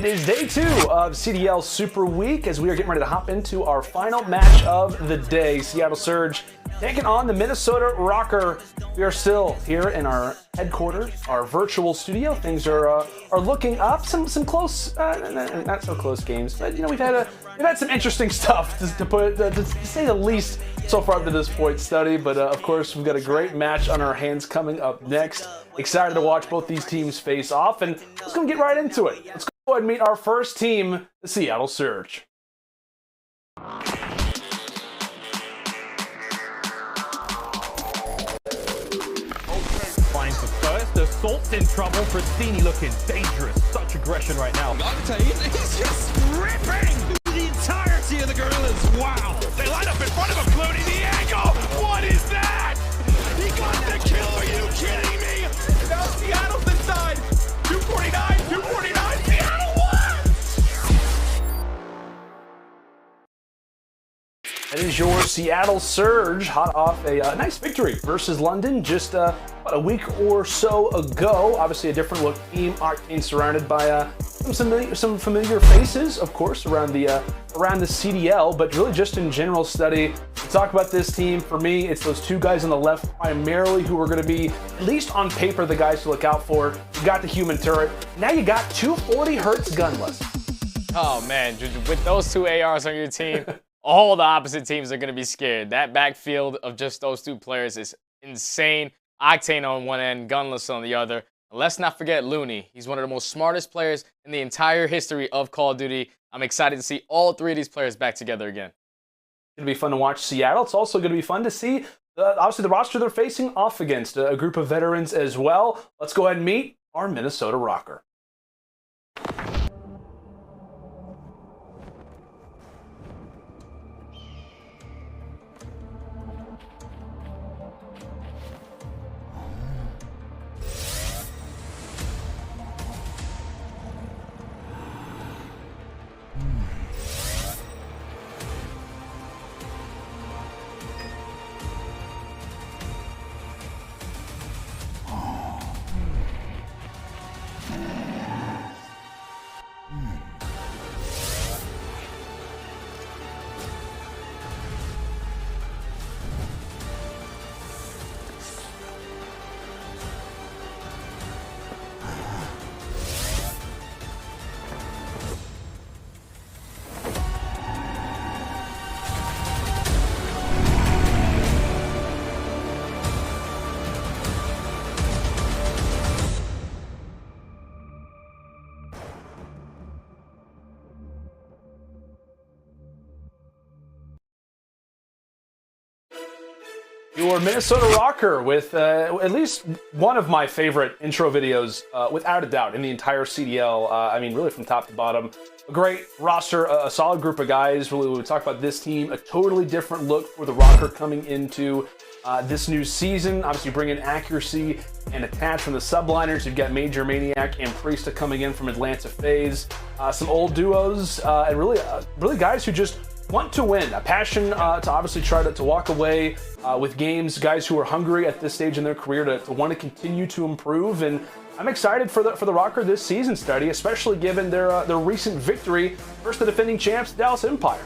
It is day 2 of CDL Super Week as we are getting ready to hop into our final match of the day. Seattle Surge taking on the Minnesota Røkkr. We are still here in our headquarters, our virtual studio. Things are looking up. Some close, not so close games, but you know we've had some interesting stuff to say the least so far up to this point, Study. But of course we've got a great match on our hands coming up next. Excited to watch both these teams face off, and let's go get right into it. Let's go ahead and meet our first team, the Seattle Surge. Finds the first. Assault's in trouble. Prestinni looking dangerous. Such aggression right now. Octane, he's just ripping through the entirety of the Guerrillas. Wow. They line up in front of him. Loony, the angle. What is that? He got the kill. Are you kidding me? Now Seattle's inside. 249, 249. Seattle won! That is your Seattle Surge, hot off a nice victory versus London just about a week or so ago. Obviously a different look team. Octane surrounded by some familiar faces, of course, around the CDL, but really just in general. Study. To talk about this team, for me, it's those two guys on the left primarily who are going to be, at least on paper, the guys to look out for. You got the human turret. Now you got 240 Hz Gunless. Oh man, with those two ARs on your team, all the opposite teams are going to be scared. That backfield of just those two players is insane. Octane on one end, Gunless on the other. And let's not forget Loony. He's one of the most smartest players in the entire history of Call of Duty. I'm excited to see all three of these players back together again. It's going to be fun to watch Seattle. It's also going to be fun to see, obviously, the roster they're facing off against, a group of veterans as well. Let's go ahead and meet our Minnesota Røkkr. Your Minnesota Røkkr with at least one of my favorite intro videos, without a doubt, in the entire CDL. I mean, really from top to bottom. A great roster, a solid group of guys. Really, we talk about this team, a totally different look for the Røkkr coming into this new season. Obviously, bring in accuracy and attach from the Subliners. You've got MajorManiak and Priestahh coming in from Atlanta FaZe. Some old duos, and really guys who just want to win, a passion to obviously try to walk away with games, guys who are hungry at this stage in their career to want to continue to improve. And I'm excited for the Røkkr this season, Study, especially given their recent victory versus the defending champs, Dallas Empire.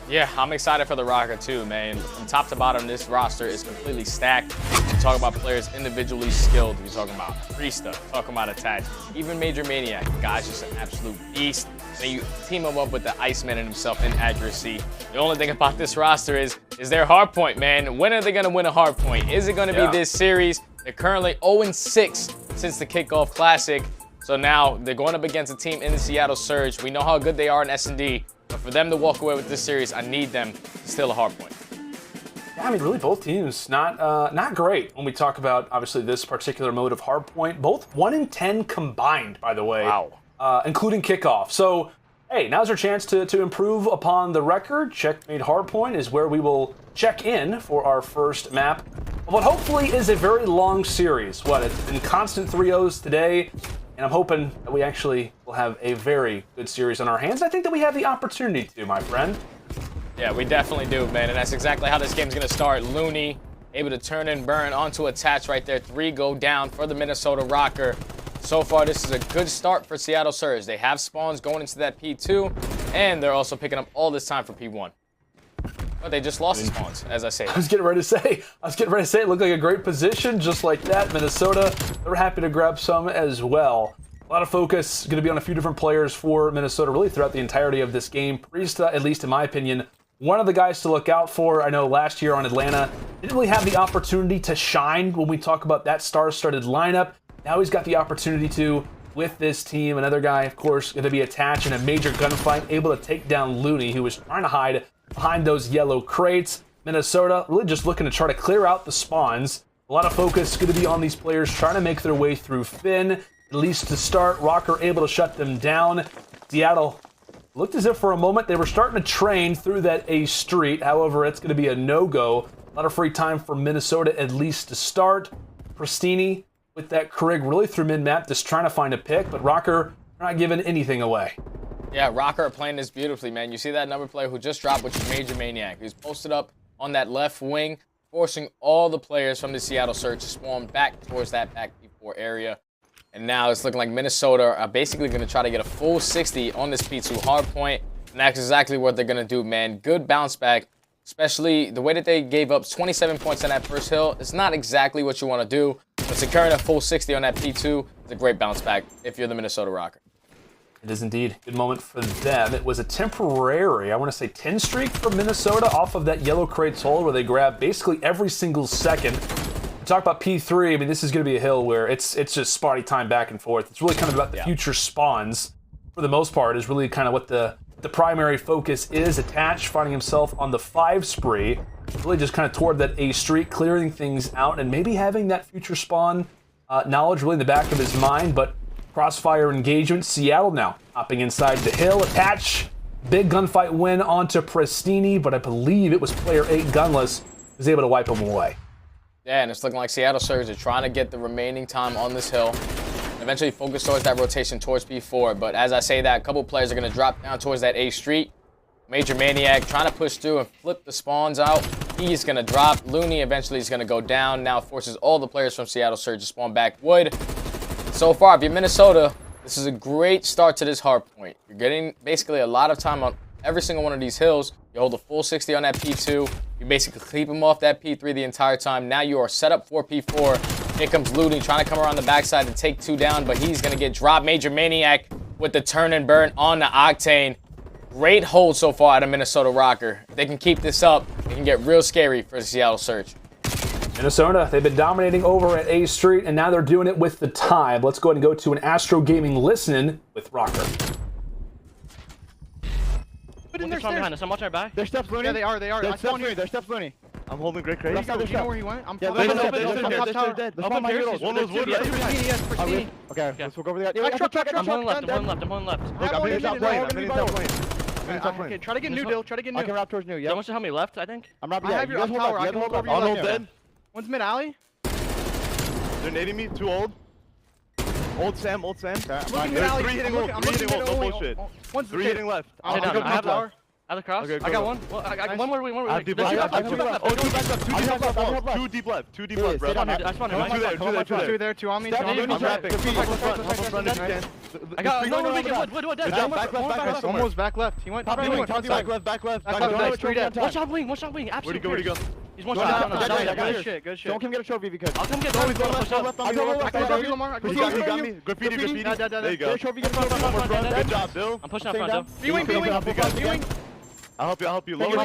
Yeah, I'm excited for the Røkkr too, man. From top to bottom, this roster is completely stacked. You talk about players individually skilled. You're talking about Priestahh, talking about attach. Even MajorManiak, guy's just an absolute beast. Then you team him up with the Iceman and himself in accuracy. The only thing about this roster is their hardpoint, man. When are they going to win a hardpoint? Is it going to be this series? They're currently 0-6 since the kickoff classic. So now they're going up against a team in the Seattle Surge. We know how good they are in S&D. But for them to walk away with this series, I need them to steal a hardpoint. Yeah, I mean, really, both teams not great when we talk about, obviously, this particular mode of hardpoint. Both 1-10 combined, by the way. Wow. Including kickoff. So, hey, now's our chance to improve upon the record. Checkmate Hardpoint is where we will check in for our first map of what hopefully is a very long series. It's been constant 3-0s today, and I'm hoping that we actually will have a very good series on our hands. I think that we have the opportunity to, my friend. Yeah, we definitely do, man, and that's exactly how this game's going to start. Loony able to turn and burn onto attach right there. 3 go down for the Minnesota Røkkr. So far, this is a good start for Seattle Surge. They have spawns going into that P2, and they're also picking up all this time for P1. But they just lost the spawns, as I say. I was getting ready to say it looked like a great position, just like that. Minnesota, they're happy to grab some as well. A lot of focus going to be on a few different players for Minnesota really throughout the entirety of this game. Priestahh, at least in my opinion, one of the guys to look out for. I know last year on Atlanta, didn't really have the opportunity to shine when we talk about that star-studded lineup. Now he's got the opportunity to with this team. Another guy, of course, going to be attached in a major gunfight, able to take down Loony, who was trying to hide behind those yellow crates. Minnesota really just looking to try to clear out the spawns. A lot of focus going to be on these players trying to make their way through Finn, at least to start. Røkkr able to shut them down. Seattle looked as if for a moment they were starting to train through that A street. However, it's going to be a no-go. A lot of free time for Minnesota at least to start. Prestinni with that Krig really through mid-map, just trying to find a pick, but Røkkr not giving anything away. Yeah, Røkkr playing this beautifully, man. You see that number player who just dropped, which is MajorManiak. He's posted up on that left wing, forcing all the players from the Seattle Surge to spawn back towards that back P4 area. And now it's looking like Minnesota are basically going to try to get a full 60 on this P2 hardpoint. And that's exactly what they're going to do, man. Good bounce back, especially the way that they gave up 27 points on that first hill. It's not exactly what you want to do, but securing a full 60 on that P2 is a great bounce back if you're the Minnesota Røkkr. It is indeed a good moment for them. It was a temporary, I want to say 10 streak for Minnesota off of that yellow crates hole where they grab basically every single second. We talk about P3, I mean, this is going to be a hill where it's just spotty time back and forth. It's really kind of about the future spawns, for the most part, is really kind of what the primary focus is. Attached, finding himself on the 5 spree, really just kind of toward that A street, clearing things out, and maybe having that future spawn knowledge really in the back of his mind, but crossfire engagement. Seattle now hopping inside the hill. Attach. Big gunfight win onto Prestinni, but I believe it was player 8 Gunless who was able to wipe him away. Yeah, and it's looking like Seattle Surge are trying to get the remaining time on this hill. Eventually focus towards that rotation towards P4. But as I say that, a couple players are going to drop down towards that A street. MajorManiak trying to push through and flip the spawns out. He's going to drop. Loony eventually is going to go down. Now forces all the players from Seattle Surge to spawn back wood. So far, if you're Minnesota, this is a great start to this hard point. You're getting basically a lot of time on every single one of these hills. You hold a full 60 on that P2. You basically keep them off that P3 the entire time. Now you are set up for P4. Here comes Loony trying to come around the backside to take 2 down, but he's going to get dropped. MajorManiak with the turn and burn on the Octane. Great hold so far out of Minnesota Røkkr. If they can keep this up, it can get real scary for the Seattle Surge. Minnesota, they've been dominating over at A Street, and now they're doing it with the time. Let's go ahead and go to an Astro Gaming listen with Røkkr. Put in their stairs. Behind us. I'm watching our back. Their steps, Loony. Yeah, they are. Their steps, Loony. Their steps, Loony. I'm holding great crazy. Do you know where he went? I'm They're dead. Let's find my heroes. One was wood, Yes, right? Prestinni, yes, Prestinni. Okay, let's go over there. I'm holding left. I'm holding left. Look, I'm hitting top plane. I'm hitting top plane. Okay, try to get new, Dill. Try to get new. I can wrap towards new, yeah. Someone should help me left, I think. I'm wrapping. I have your up tower. I can hold over your Arnold left. dead. One's mid alley. They're nading me. 2 old. Old Sam. Looking mid There's alley. 3 hitting old. 3 hitting old. No bullshit. One's 3 hitting left. I'll go top tower. I have the cross. Okay, I got one. Well, I got one more. I have deep left. Oh, 2 deep left. 2 deep left. 2 deep left, bro. I spawned here. 2 there. 2 on me. I'm wrapping. Hop up front if you can. I got no. Wood. Good job. Back left. Almost back left. He went. Back left. Back left. One shot wing. Where'd he go? He's one shot. Good shit. Don't come get a trophy because. I'll come get Go left. I can Lamar. You got me. Graffiti. There you go. Good job, Bill. I'm pushing up front. B-wing. I'll help you. Lower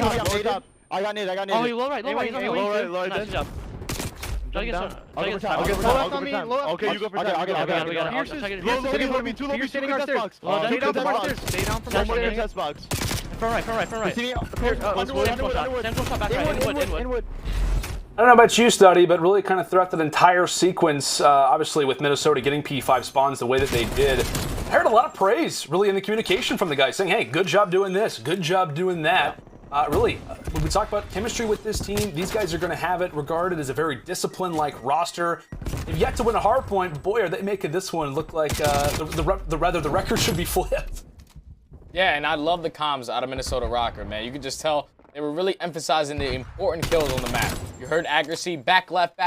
top. I got nade. Oh, you low right. Low right. Nice job. Try to get some. Okay, you go for time. We got it. You're sitting on stairs. Stay down from upstairs. Stay down from One more upstairs. test box. Front right. Sam's shot back right. Inwood. I don't know about you, Studdy, but really kind of throughout that entire sequence, obviously with Minnesota getting P5 spawns the way that they did, I heard a lot of praise, really, in the communication from the guys, saying, hey, good job doing this, good job doing that. Really, when we talk about chemistry with this team, these guys are going to have it regarded as a very disciplined-like roster. They've yet to win a hard point, but boy, are they making this one look like the record should be flipped. Yeah, and I love the comms out of Minnesota Røkkr, man. You could just tell they were really emphasizing the important kills on the map. You heard accuracy, back left,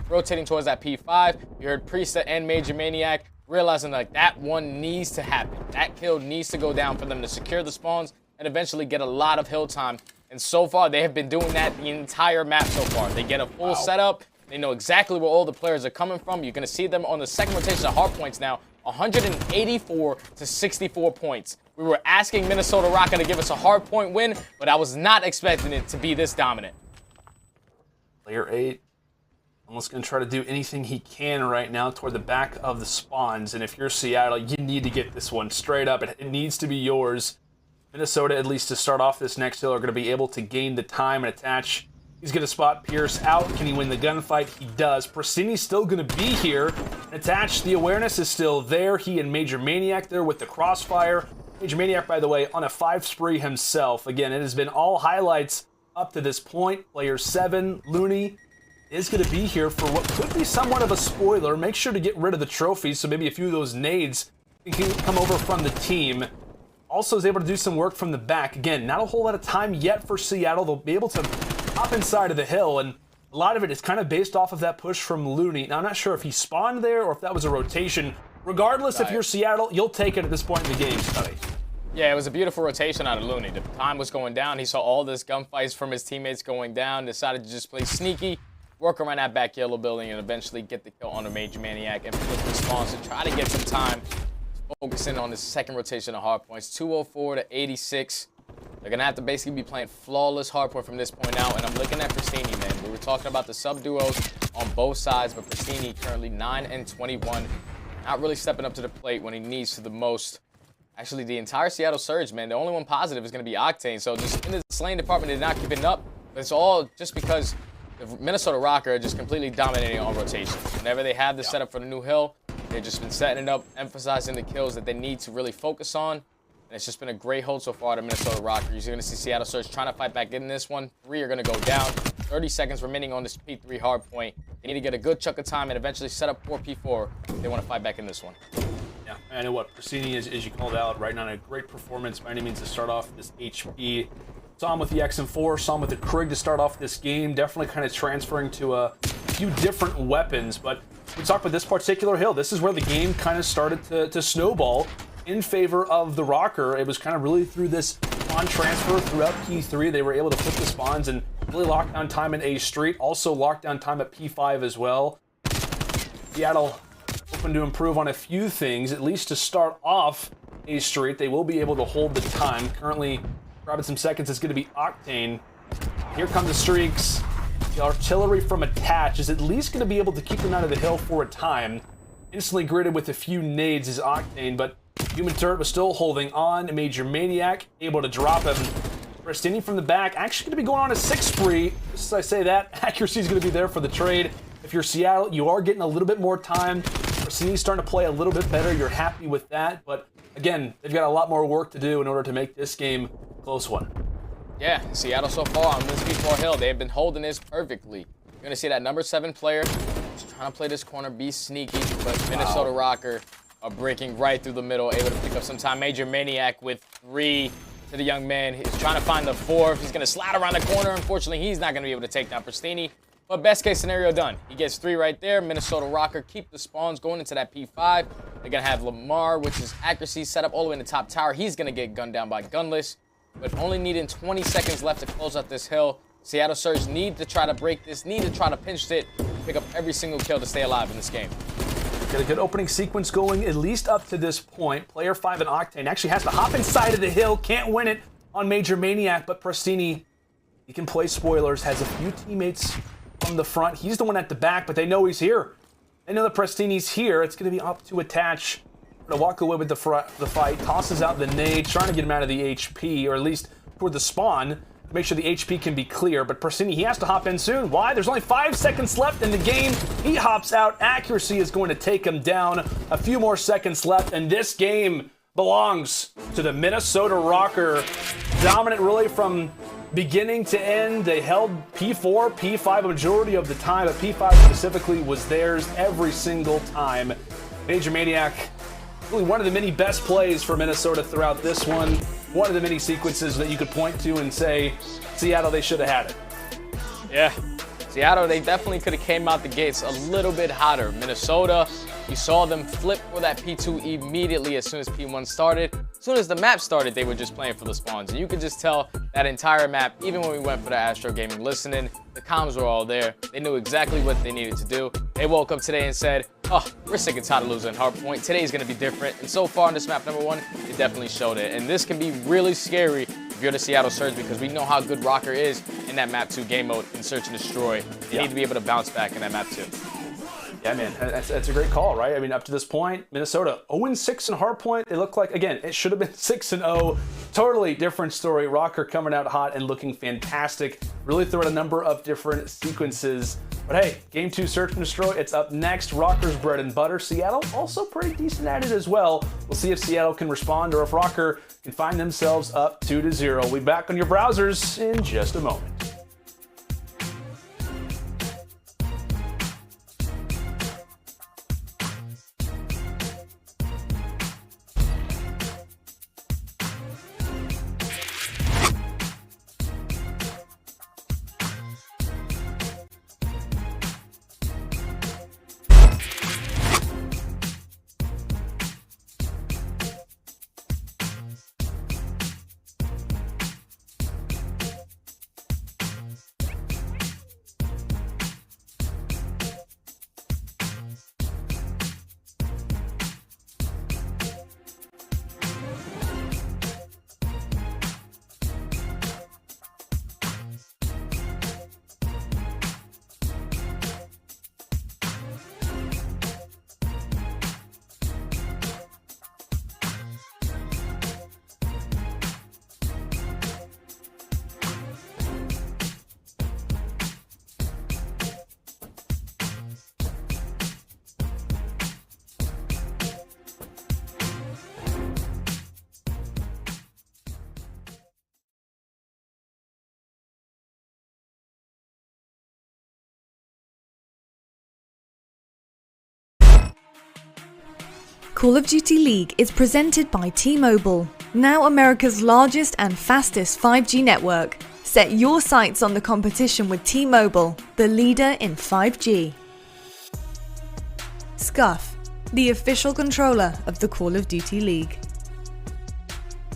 rotating towards that P5. You heard Priestahh and MajorManiak realizing like that one needs to happen. That kill needs to go down for them to secure the spawns and eventually get a lot of hill time. And so far, they have been doing that the entire map so far. They get a full setup. They know exactly where all the players are coming from. You're going to see them on the second rotation of Hardpoints now. 184 to 64 points. We were asking Minnesota Røkkr to give us a Hardpoint win, but I was not expecting it to be this dominant. Player 8, almost going to try to do anything he can right now toward the back of the spawns. And if you're Seattle, you need to get this one straight up. It needs to be yours. Minnesota, at least to start off this next hill, are going to be able to gain the time and attach. He's going to spot Pierce out. Can he win the gunfight? He does. Prestinni's still going to be here. Attached, the awareness is still there. He and MajorManiak there with the crossfire. MajorManiak, by the way, on a 5 spree himself. Again, it has been all highlights up to this point. Player 7, Loony, is going to be here for what could be somewhat of a spoiler. Make sure to get rid of the trophies, so maybe a few of those nades can come over from the team. Also is able to do some work from the back. Again, not a whole lot of time yet for Seattle. They'll be able to hop inside of the hill, and a lot of it is kind of based off of that push from Loony. Now, I'm not sure if he spawned there or if that was a rotation. Regardless, if you're Seattle, you'll take it at this point in the game, Scotty. Yeah, it was a beautiful rotation out of Loony. The time was going down. He saw all this gunfights from his teammates going down, decided to just play sneaky, work around that back yellow building, and eventually get the kill on a MajorManiak and flip the spawns to try to get some time. Focusing on the second rotation of Hardpoints, 204 to 86. They're going to have to basically be playing flawless Hardpoint from this point out, and I'm looking at Prestinni, man. We were talking about the sub-duos on both sides, but Prestinni currently 9 and 21. Not really stepping up to the plate when he needs to the most. Actually, the entire Seattle Surge, man, the only one positive is going to be Octane. So just in the slaying department, they're not keeping up. But it's all just because the Minnesota Røkkr are just completely dominating on rotation. Whenever they have the setup for the new hill, they've just been setting it up, emphasizing the kills that they need to really focus on. And it's just been a great hold so far to Minnesota Røkkr. You're going to see Seattle Surge trying to fight back in this one. 3 are going to go down. 30 seconds remaining on this P3 Hardpoint. They need to get a good chunk of time and eventually set up for P4 if they want to fight back in this one. Yeah, I know what Prestinni, as you called out, right now, a great performance by any means to start off this HP. Saw him with the XM4, saw him with the Krig to start off this game. Definitely kind of transferring to a few different weapons. But we talked about this particular hill. This is where the game kind of started to snowball in favor of the Røkkr. It was kind of really through this spawn transfer throughout P3. They were able to flip the spawns and really lock down time in A Street. Also locked down time at P5 as well. Seattle hoping to improve on a few things, at least to start off A Street. They will be able to hold the time. Currently grabbing some seconds is going to be Octane. Here come the streaks. The artillery from Attach is at least going to be able to keep them out of the hill for a time. Instantly gridded with a few nades is Octane, but Human Turret was still holding on. MajorManiak able to drop him. Prestinni from the back, actually going to be going on a 6 spree. Just as I say that, accuracy is going to be there for the trade. If you're Seattle, you are getting a little bit more time. Prestinni's starting to play a little bit better. You're happy with that. But again, they've got a lot more work to do in order to make this game a close one. Yeah, Seattle so far on this P4 hill, they've been holding this perfectly. You're going to see that number 7 player just trying to play this corner, be sneaky, but Minnesota Røkkr are breaking right through the middle, able to pick up some time. MajorManiak with 3 to the young man. He's trying to find the 4th. He's going to slide around the corner. Unfortunately, he's not going to be able to take down Prestinni. But best case scenario done. He gets 3 right there. Minnesota Røkkr keep the spawns going into that P5. They're going to have Lamar, which is accuracy, set up all the way in the top tower. He's going to get gunned down by Gunless. But only needing 20 seconds left to close out this hill. Seattle Surge need to try to break this, need to try to pinch it, pick up every single kill to stay alive in this game. Got a good opening sequence going, at least up to this point. Player 5 and Octane actually has to hop inside of the hill, can't win it on MajorManiak, but Prestinni, he can play spoilers, has a few teammates from the front. He's the one at the back, but they know he's here. They know that Prestinni's here. It's going to be up to Attach to walk away with the fight, tosses out the nade, trying to get him out of the HP, or at least toward the spawn, make sure the HP can be clear. But Prestinni, he has to hop in soon. Why? There's only 5 seconds left in the game. He hops out. Accuracy is going to take him down. A few more seconds left, and this game belongs to the Minnesota Røkkr. Dominant really from beginning to end. They held P4, P5 a majority of the time, but P5 specifically was theirs every single time. MajorManiak, really one of the many best plays for Minnesota throughout this one. One of the many sequences that you could point to and say, Seattle, they should have had it. Yeah, Seattle, they definitely could have came out the gates a little bit hotter. Minnesota, you saw them flip for that P2 immediately as soon as P1 started. As soon as the map started, they were just playing for the spawns. And you could just tell that entire map, even when we went for the Astro Gaming listening, the comms were all there. They knew exactly what they needed to do. They woke up today and said, oh, we're sick and tired of losing Hardpoint. Today's going to be different. And so far in this map number 1, it definitely showed it. And this can be really scary if you're the Seattle Surge, because we know how good Røkkr is in that map 2 game mode in Search and Destroy. You need to be able to bounce back in that map 2. Yeah, man, that's a great call, right? I mean, up to this point, Minnesota 0-6 in Hardpoint. It looked like, again, it should have been 6-0. Totally different story. Røkkr coming out hot and looking fantastic. Really throwing a number of different sequences. But hey, Game 2 Search and Destroy, it's up next. Røkkr's bread and butter. Seattle also pretty decent at it as well. We'll see if Seattle can respond or if Røkkr can find themselves up 2-0. We'll be back on your browsers in just a moment. Call of Duty League is presented by T-Mobile, now America's largest and fastest 5G network. Set your sights on the competition with T-Mobile, the leader in 5G. Scuff, the official controller of the Call of Duty League.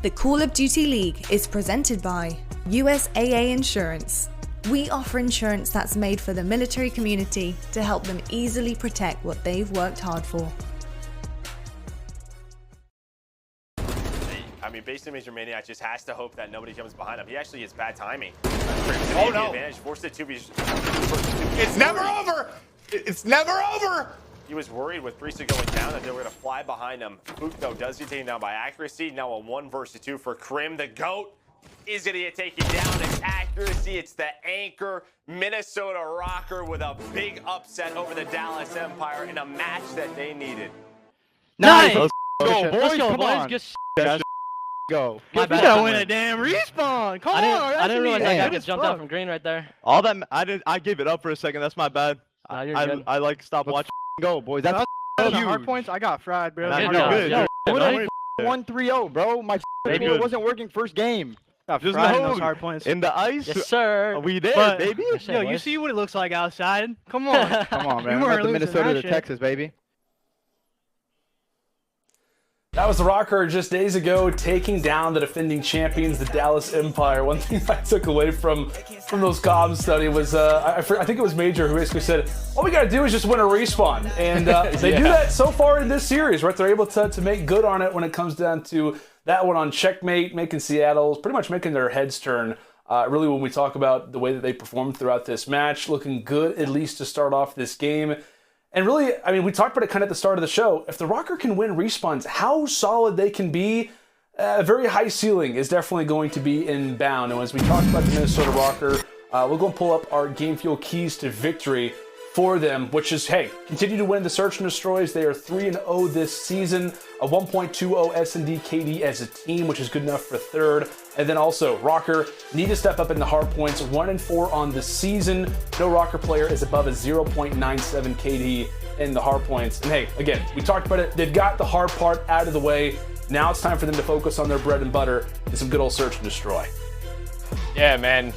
The Call of Duty League is presented by USAA Insurance. We offer insurance that's made for the military community to help them easily protect what they've worked hard for. I mean, basically, MajorManiak just has to hope that nobody comes behind him. He actually has bad timing. Oh no! Advantage, forced it to be. It's never over. It's never over. He was worried with Priestahh going down that they were going to fly behind him. Huke, though, does get taken down by accuracy. Now a 1 versus 2 for Crim. The GOAT is going to get taken down. It's accuracy. It's the anchor. Minnesota Røkkr with a big upset over the Dallas Empire in a match that they needed. Nice! Let's go, boys. Let's go, Come boys. on. Just Go. My We bad. gotta win a damn respawn. Come on. I didn't realize I Damn. got jumped out from green right there. All that I gave it up for a second. That's my bad. Nah, you're good. I like stopped watching. Go, boys. That's huge. hard points. I got fried, bro. That's Good good. job. Good. Yo, What buddy. a 1-3-0, bro. My Very tool good. wasn't working first game. Just fried in know those hard points. in the ice. Yes, sir. We there, But- baby. Yo, you see what it looks like outside? Come on. Come on, We man. weren't Like the losing Minnesota that to shit. Texas, baby. That was the Røkkr just days ago, taking down the defending champions, the Dallas Empire. One thing I took away from those comms study was, I think it was Major who basically said, all we got to do is just win a respawn. And they do that so far in this series, right? They're able to make good on it when it comes down to that one on Checkmate, making Seattle, pretty much making their heads turn. Really, when we talk about the way that they performed throughout this match, looking good, at least to start off this game. And really, I mean, we talked about it kind of at the start of the show. If the Røkkr can win respawns, how solid they can be, a very high ceiling is definitely going to be inbound. And as we talked about the Minnesota Røkkr, we'll go and pull up our Game Fuel keys to victory for them, which is, hey, continue to win the Search and Destroys. They are 3-0 this season, a 1.20 S&D KD as a team, which is good enough for third. And then also, Røkkr need to step up in the hard points, 1-4 on the season. No Røkkr player is above a 0.97 KD in the hard points. And hey, again, we talked about it. They've got the hard part out of the way. Now it's time for them to focus on their bread and butter and some good old Search and Destroy. Yeah, man.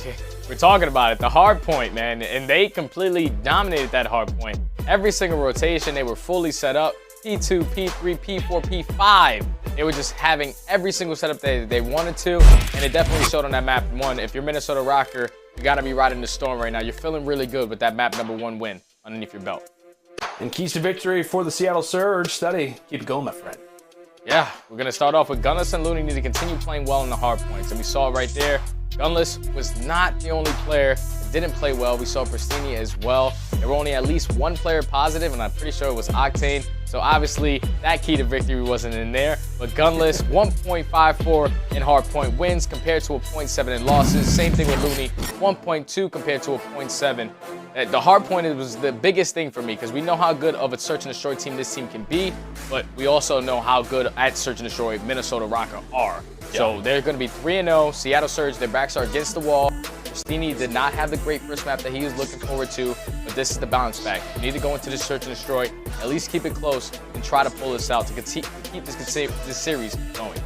We're talking about it, the hard point, man, and they completely dominated that hard point. Every single rotation, they were fully set up. P2, P3, P4, P5. They were just having every single setup they wanted to, and it definitely showed on that map 1. If you're Minnesota Røkkr, you gotta be riding the storm right now. You're feeling really good with that map number 1 win underneath your belt. And keys to victory for the Seattle Surge. Steady. Keep it going, my friend. Yeah, we're gonna start off with Gunless and Loony need to continue playing well in the hard points, and we saw it right there. Gunless was not the only player that didn't play well. We saw Prestinni as well. There were only at least 1 player positive, and I'm pretty sure it was Octane. So obviously, that key to victory wasn't in there. But Gunless, 1.54 in hardpoint wins compared to a 0.7 in losses. Same thing with Loony, 1.2 compared to a 0.7. The hardpoint was the biggest thing for me because we know how good of a search and destroy team this team can be, but we also know how good at search and destroy Minnesota Røkkr are. So they're going to be 3-0. Seattle Surge, their backs are against the wall. Prestinni did not have the great first map that he was looking forward to, but this is the bounce back. You need to go into the search and destroy, at least keep it close, and try to pull this out to keep this series going.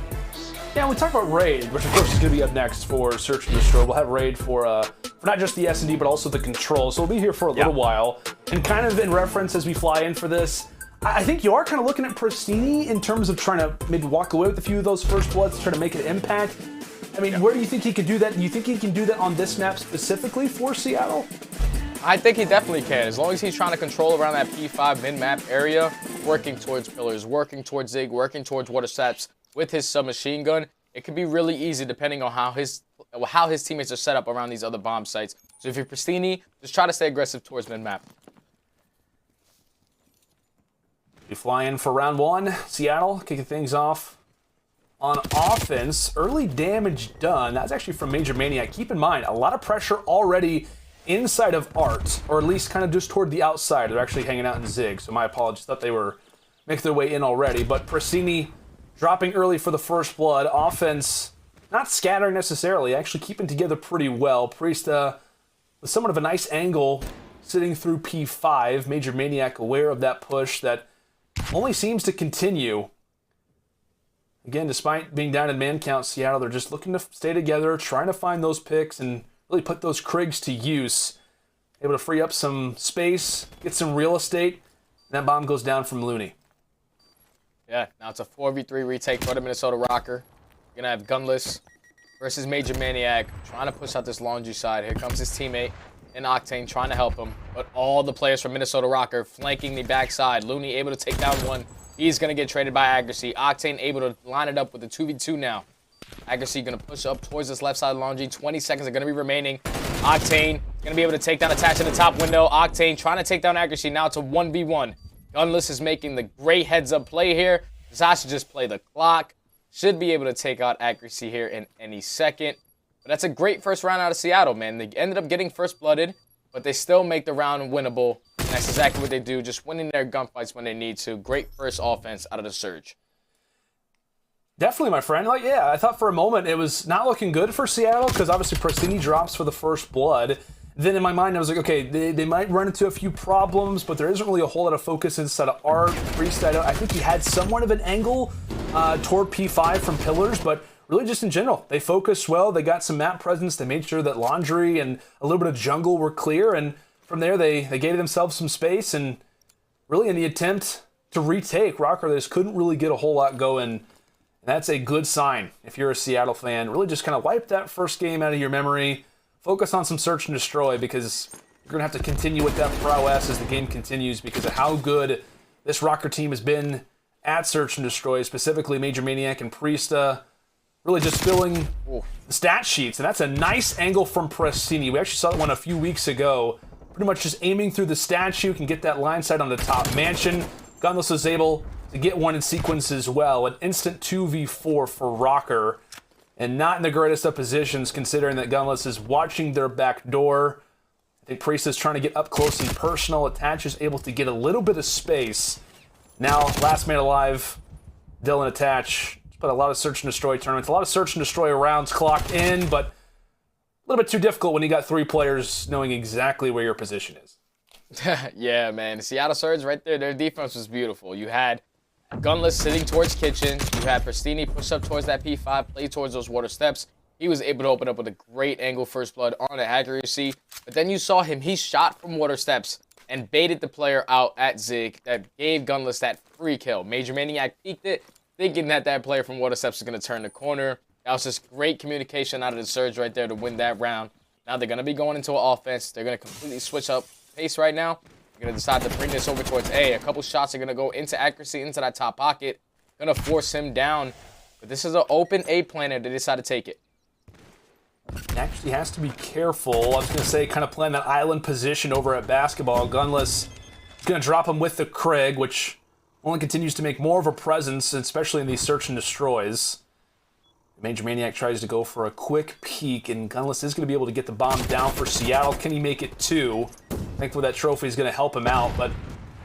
Yeah, we talked about Raid, which of course is going to be up next for Search and Destroy. We'll have Raid for not just the S&D, but also the Control. So we'll be here for a little while. And kind of in reference as we fly in for this, I think you are kind of looking at Prestinni in terms of trying to maybe walk away with a few of those first bloods to try to make an impact. I mean, where do you think he could do that? Do you think he can do that on this map specifically for Seattle? I think he definitely can, as long as he's trying to control around that P5 mid-map area, working towards pillars, working towards Zig, working towards water saps with his submachine gun. It could be really easy depending on how his teammates are set up around these other bomb sites. So if you're Prestinni, just try to stay aggressive towards mid-map. We fly in for round 1. Seattle kicking things off on offense. Early damage done. That's actually from MajorManiak. Keep in mind, a lot of pressure already inside of Art, or at least kind of just toward the outside. They're actually hanging out in Zig, so my apologies. Thought they were making their way in already. But Prestinni dropping early for the first blood. Offense not scattering necessarily, actually keeping together pretty well. Priestahh with somewhat of a nice angle sitting through P5. MajorManiak aware of that push that only seems to continue. Again, despite being down in man count, Seattle, they're just looking to stay together, trying to find those picks and really put those Krigs to use. Able to free up some space, get some real estate, and that bomb goes down from Loony. Yeah, now it's a 4v3 retake for the Minnesota Røkkr. You're going to have Gunless versus MajorManiak trying to push out this laundry side. Here comes his teammate in Octane trying to help him. But all the players from Minnesota Røkkr flanking the backside. Loony able to take down one. He's going to get traded by aBeZy. Octane able to line it up with the 2v2 now. aBeZy going to push up towards this left side laundry. 20 seconds are going to be remaining. Octane going to be able to take down Attach in the top window. Octane trying to take down aBeZy. Now it's a 1v1. Gunless is making the great heads-up play here. Dashy just play the clock. Should be able to take out aBeZy here in any second. But that's a great first round out of Seattle, man. They ended up getting first blooded, but they still make the round winnable. And that's exactly what they do, just winning their gunfights when they need to. Great first offense out of the Surge. Definitely, my friend. Like, yeah, I thought for a moment it was not looking good for Seattle because obviously Prestinni drops for the first blood. Then in my mind, I was like, okay, they might run into a few problems, but there isn't really a whole lot of focus inside of Art. Priestahh, I think he had somewhat of an angle toward P5 from pillars, but really just in general, they focused well. They got some map presence. They made sure that laundry and a little bit of jungle were clear, and from there, they gave themselves some space, and really in the attempt to retake Røkkr, they just couldn't really get a whole lot going. And that's a good sign if you're a Seattle fan. Really just kind of wipe that first game out of your memory. Focus on some search and destroy because you're going to have to continue with that prowess as the game continues because of how good this Røkkr team has been at search and destroy, specifically MajorManiak and Priestahh. Really just filling the stat sheets. And that's a nice angle from Prestinni. We actually saw that one a few weeks ago. Pretty much just aiming through the statue, can get that line sight on the top mansion. Gunless is able to get one in sequence as well. An instant 2v4 for Røkkr. And not in the greatest of positions considering that Gunless is watching their back door. I think Priestahh is trying to get up close and personal. Attach is able to get a little bit of space. Now, last man alive, Dylan Attach. But a lot of search and destroy tournaments, a lot of search and destroy rounds clocked in, but a little bit too difficult when you got 3 players knowing exactly where your position is. Yeah, man. The Seattle Surge right there, their defense was beautiful. You had Gunless sitting towards kitchen. You had Prestinni push up towards that P5, play towards those water steps. He was able to open up with a great angle first blood on the accuracy. But then you saw him. He shot from water steps and baited the player out at Zig that gave Gunless that free kill. MajorManiak peeked it, thinking that that player from water steps was going to turn the corner. That was just great communication out of the Surge right there to win that round. Now they're going to be going into an offense. They're going to completely switch up pace right now. They're going to decide to bring this over towards A. A couple shots are going to go into accuracy, into that top pocket. Going to force him down. But this is an open A planner. They decide to take it. Actually has to be careful. I was going to say, kind of playing that island position over at basketball. Gunless is going to drop him with the Krig, which only continues to make more of a presence, especially in these search and destroys. MajorManiak tries to go for a quick peek, and Gunless is going to be able to get the bomb down for Seattle. Can he make it 2? Thankfully, that trophy is going to help him out, but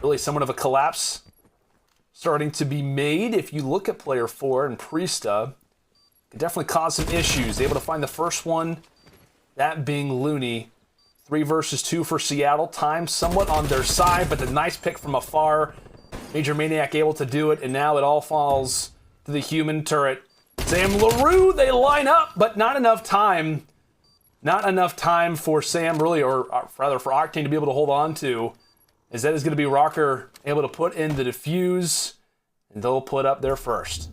really somewhat of a collapse starting to be made. If you look at player 4 and Priestahh, could definitely cause some issues. Able to find the first one, that being Loony. 3 versus 2 for Seattle. Time somewhat on their side, but the nice pick from afar. MajorManiak able to do it, and now it all falls to the human turret. Sam LaRue, they line up, but not enough time. Not enough time for Sam, really, or rather for Octane to be able to hold on to. As that is going to be Røkkr able to put in the defuse, and they'll put up their first.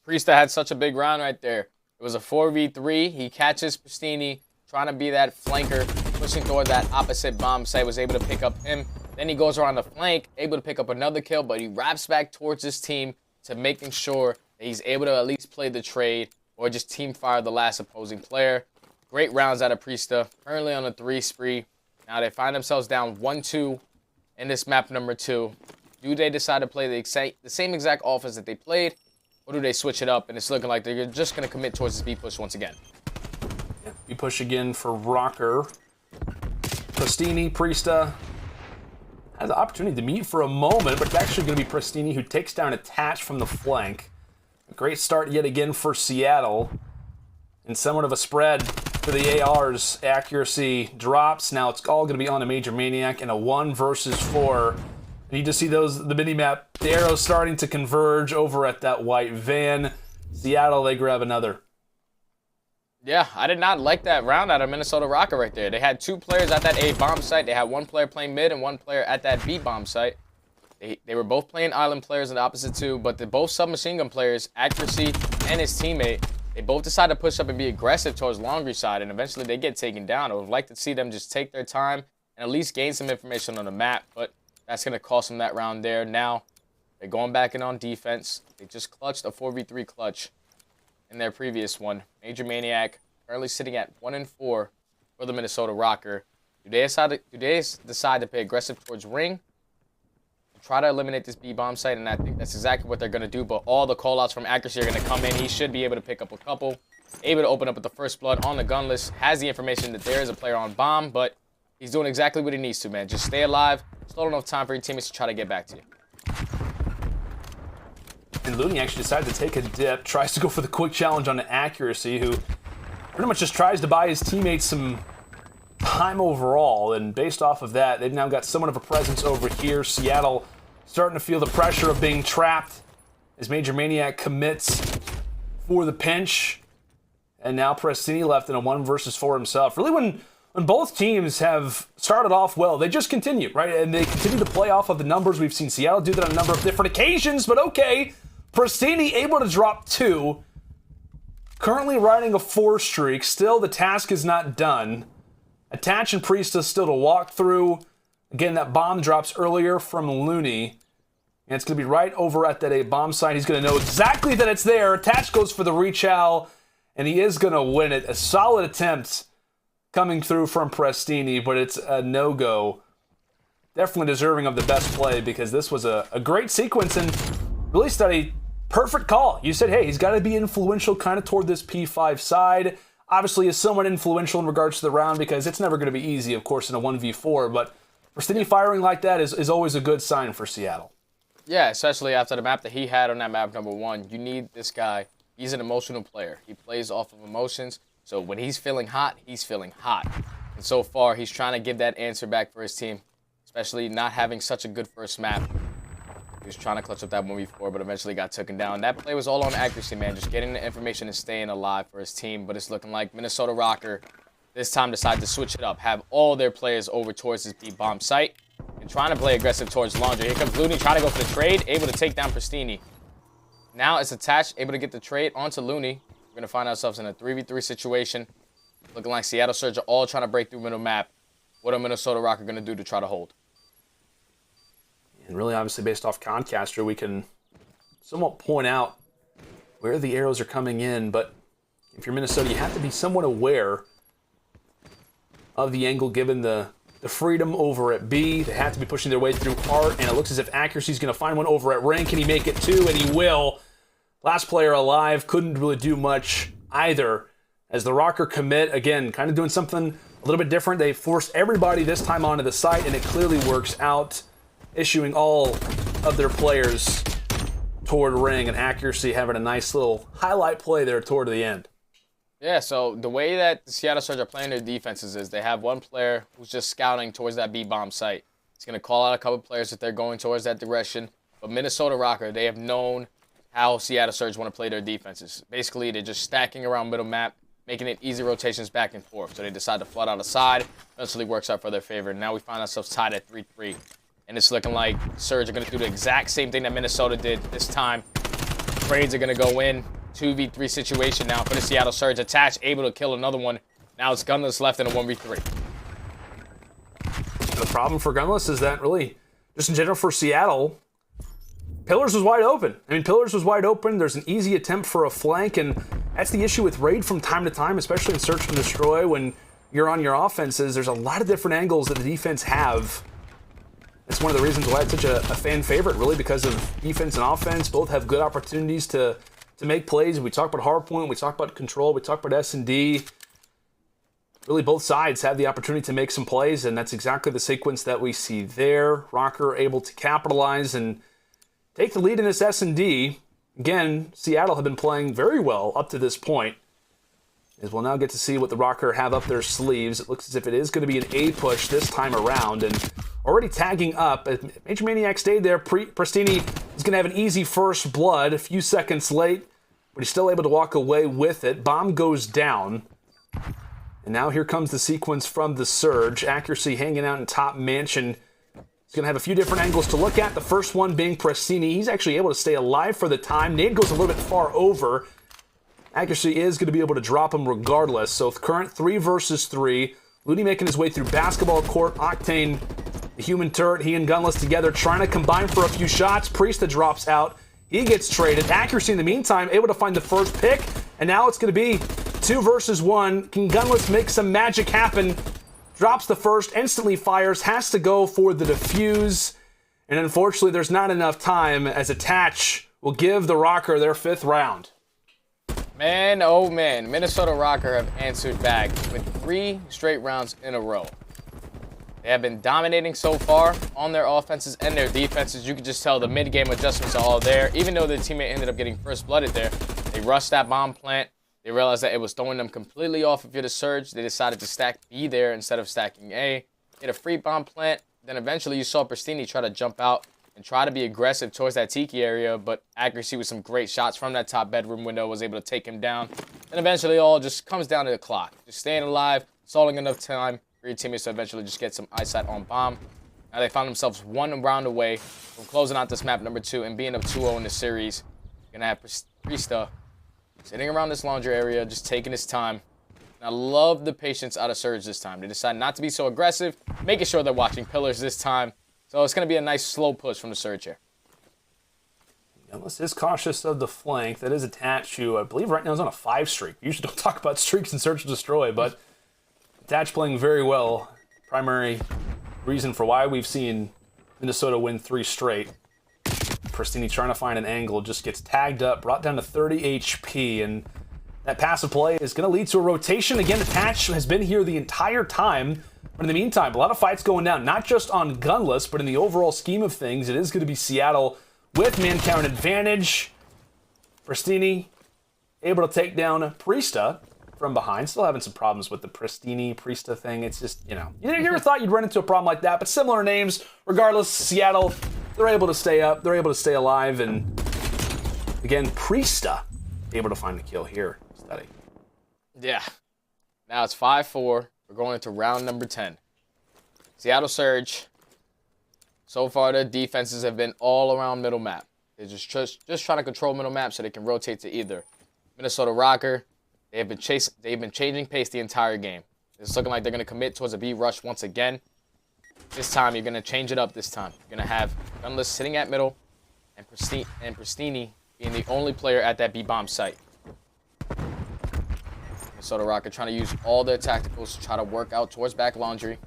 Priestahh had such a big round right there. It was a 4v3. He catches Prestinni, trying to be that flanker, pushing toward that opposite bomb site, was able to pick up him. Then he goes around the flank, able to pick up another kill, but he wraps back towards his team to making sure that he's able to at least play the trade or just team fire the last opposing player. Great rounds out of Priestahh, currently on a 3 spree. Now they find themselves down 1-2 in this map number 2. Do they decide to play the same exact offense that they played, or do they switch it up? And it's looking like they're just going to commit towards this B push once again. Yeah, B push again for Røkkr. Prestinni, Priestahh has the opportunity to meet for a moment, but it's actually going to be Prestinni who takes down Attach from the flank. A great start yet again for Seattle. And somewhat of a spread for the ARs. Accuracy drops. Now it's all going to be on a MajorManiak in a 1 versus 4. And you just see the mini-map, the arrows starting to converge over at that white van. Seattle, they grab another. Yeah, I did not like that round out of Minnesota Røkkr right there. They had 2 players at that A bomb site. They had 1 player playing mid and 1 player at that B bomb site. They were both playing island players in the opposite 2, but they're both submachine gun players, Accuracy and his teammate. They both decide to push up and be aggressive towards Laundry side, and eventually they get taken down. I would like to see them just take their time and at least gain some information on the map, but that's going to cost them that round there. Now, they're going back in on defense. They just clutched a 4v3 clutch in their previous one. MajorManiak currently sitting at 1-4 for the Minnesota Røkkr. Do they decide to play aggressive towards Ring? Try to eliminate this B bomb site, and I think that's exactly what they're going to do. But all the callouts from Accuracy are going to come in. He should be able to pick up a couple. Able to open up with the first blood on the Gunless. Has the information that there is a player on bomb, but he's doing exactly what he needs to, man. Just stay alive. Still enough time for your teammates to try to get back to you. And Loony actually decided to take a dip. Tries to go for the quick challenge on the Accuracy, who pretty much just tries to buy his teammates some time overall. And based off of that, they've now got somewhat of a presence over here. Seattle starting to feel the pressure of being trapped as MajorManiak commits for the pinch. And now Prestinni left in a 1 versus 4 himself. Really, when both teams have started off well, they just continue, right? And they continue to play off of the numbers. We've seen Seattle do that on a number of different occasions, but okay. Prestinni able to drop 2. Currently riding a 4 streak. Still, the task is not done. Attach and Priestahh still to walk through. Again, that bomb drops earlier from Loony. And it's going to be right over at that A bomb site. He's going to know exactly that it's there. Attach goes for the rechow, and he is going to win it. A solid attempt coming through from Prestinni, but it's a no-go. Definitely deserving of the best play, because this was a great sequence and really studied. Perfect call. You said, hey, he's got to be influential kind of toward this P5 side. Obviously is somewhat influential in regards to the round because it's never going to be easy, of course, in a 1v4, but Prestinni firing like that is always a good sign for Seattle. Yeah, especially after the map that he had on that map number 1. You need this guy. He's an emotional player. He plays off of emotions, so when he's feeling hot, he's feeling hot. And so far, he's trying to give that answer back for his team, especially not having such a good first map. He was trying to clutch up that 1v4, but eventually got taken down. That play was all on accuracy, man. Just getting the information and staying alive for his team. But it's looking like Minnesota Røkkr this time decided to switch it up. Have all their players over towards this B-bomb site. And trying to play aggressive towards Laundry. Here comes Loony trying to go for the trade. Able to take down Prestinni. Now it's attached. Able to get the trade onto Loony. We're going to find ourselves in a 3v3 situation. Looking like Seattle Surge are all trying to break through middle map. What are Minnesota Røkkr going to do to try to hold? And really, obviously, based off Concaster, we can somewhat point out where the arrows are coming in. But if you're Minnesota, you have to be somewhat aware of the angle given the freedom over at B. They have to be pushing their way through Art, and it looks as if Accuracy's going to find one over at Ring. Can he make it too? And he will. Last player alive, couldn't really do much either. As the Røkkr commit, again, kind of doing something a little bit different. They forced everybody this time onto the site, and it clearly works out, issuing all of their players toward Ring, and Accuracy having a nice little highlight play there toward the end. Yeah, so the way that the Seattle Surge are playing their defenses is they have one player who's just scouting towards that B-bomb site. He's going to call out a couple players if they're going towards that direction. But Minnesota Røkkr, they have known how Seattle Surge want to play their defenses. Basically, they're just stacking around middle map, making it easy rotations back and forth. So they decide to flood out a side. Eventually works out for their favor. Now we find ourselves tied at 3-3. And it's looking like Surge are going to do the exact same thing that Minnesota did this time. Trades are going to go in. 2v3 situation now for the Seattle Surge. Attached, able to kill another one. Now it's Gunless left in a 1v3. The problem for Gunless is that really, just in general for Seattle, Pillars was wide open. I mean, Pillars was wide open. There's an easy attempt for a flank, and that's the issue with Raid from time to time, especially in Search and Destroy when you're on your offenses. There's a lot of different angles that the defense have. That's one of the reasons why it's such a fan favorite, really, because of defense and offense. Both have good opportunities to make plays. We talk about hardpoint, we talk about control, we talk about S&D. Really, both sides have the opportunity to make some plays, and that's exactly the sequence that we see there. Røkkr able to capitalize and take the lead in this S&D. Again, Seattle have been playing very well up to this point. As we'll now get to see what the Røkkr have up their sleeves. It looks as if it is going to be an A push this time around, and already tagging up. MajorManiak stayed there. Prestinni is going to have an easy first blood. A few seconds late, but he's still able to walk away with it. Bomb goes down. And now here comes the sequence from the Surge. Accuracy hanging out in top mansion. He's going to have a few different angles to look at. The first one being Prestinni. He's actually able to stay alive for the time. Nade goes a little bit far over. Accuracy is going to be able to drop him regardless. So current 3 versus 3. Loony making his way through basketball court. Octane, the human turret, he and Gunless together trying to combine for a few shots. Priestahh drops out. He gets traded. Accuracy in the meantime able to find the first pick. And now it's going to be 2 versus 1. Can Gunless make some magic happen? Drops the first, instantly fires, has to go for the defuse. And unfortunately, there's not enough time as Attach will give the Røkkr their 5th round. Man, oh man, Minnesota Røkkr have answered back with 3 straight rounds in a row. They have been dominating so far on their offenses and their defenses. You can just tell the mid-game adjustments are all there. Even though the teammate ended up getting first blooded there, they rushed that bomb plant. They realized that it was throwing them completely off if you're the Surge. They decided to stack B there instead of stacking A. Get a free bomb plant. Then eventually you saw Prestinni try to jump out and try to be aggressive towards that Tiki area, but Accuracy with some great shots from that top bedroom window was able to take him down. And eventually all just comes down to the clock. Just staying alive, stalling enough time for your teammates to eventually just get some eyesight on bomb. Now they found themselves 1 round away from closing out this map number 2 and being up 2-0 in the series. Gonna have Priestahh sitting around this laundry area, just taking his time. And I love the patience out of Surge this time. They decide not to be so aggressive, making sure they're watching pillars this time. So it's going to be a nice slow push from the Surge here. Gunless is cautious of the flank. That is attached to, I believe right now is on a 5 streak. We usually don't talk about streaks in Search and Destroy, but Attach playing very well. Primary reason for why we've seen Minnesota win 3 straight. Prestinni trying to find an angle, just gets tagged up, brought down to 30 HP, and that passive play is going to lead to a rotation. Again, Attach has been here the entire time, but in the meantime, a lot of fights going down, not just on Gunless, but in the overall scheme of things, it is going to be Seattle with man count advantage. Prestinni able to take down Priestahh from behind. Still having some problems with the Priestahh thing. It's just, you know, you never thought you'd run into a problem like that, but similar names. Regardless, Seattle they're able to stay up. They're able to stay alive. And again, Priestahh able to find the kill here. Study. Yeah. Now it's 5-4. We're going into round number 10. Seattle Surge. So far, their defenses have been all around middle map. They're just trying to control middle map so they can rotate to either Minnesota Røkkr. They've been changing pace the entire game. It's looking like they're going to commit towards a B rush once again. This time, you're going to change it up this time. You're going to have Gunless sitting at middle and Prestinni being the only player at that B-bomb site. Minnesota Røkkr trying to use all their tacticals to try to work out towards back laundry.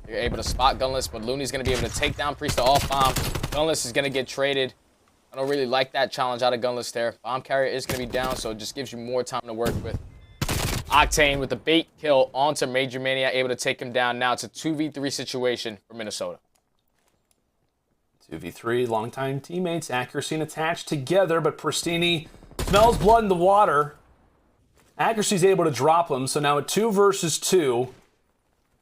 You're able to spot Gunless, but Loony's going to be able to take down Priestahh off bomb. Gunless is going to get traded. I don't really like that challenge out of Gunless there. Bomb carrier is going to be down, so it just gives you more time to work with. Octane with the bait kill onto MajorManiak, able to take him down. Now it's a 2v3 situation for Minnesota. 2v3, longtime teammates, Accuracy and Attach together, but Prestinni smells blood in the water. Accuracy's able to drop him, so now a 2 versus 2.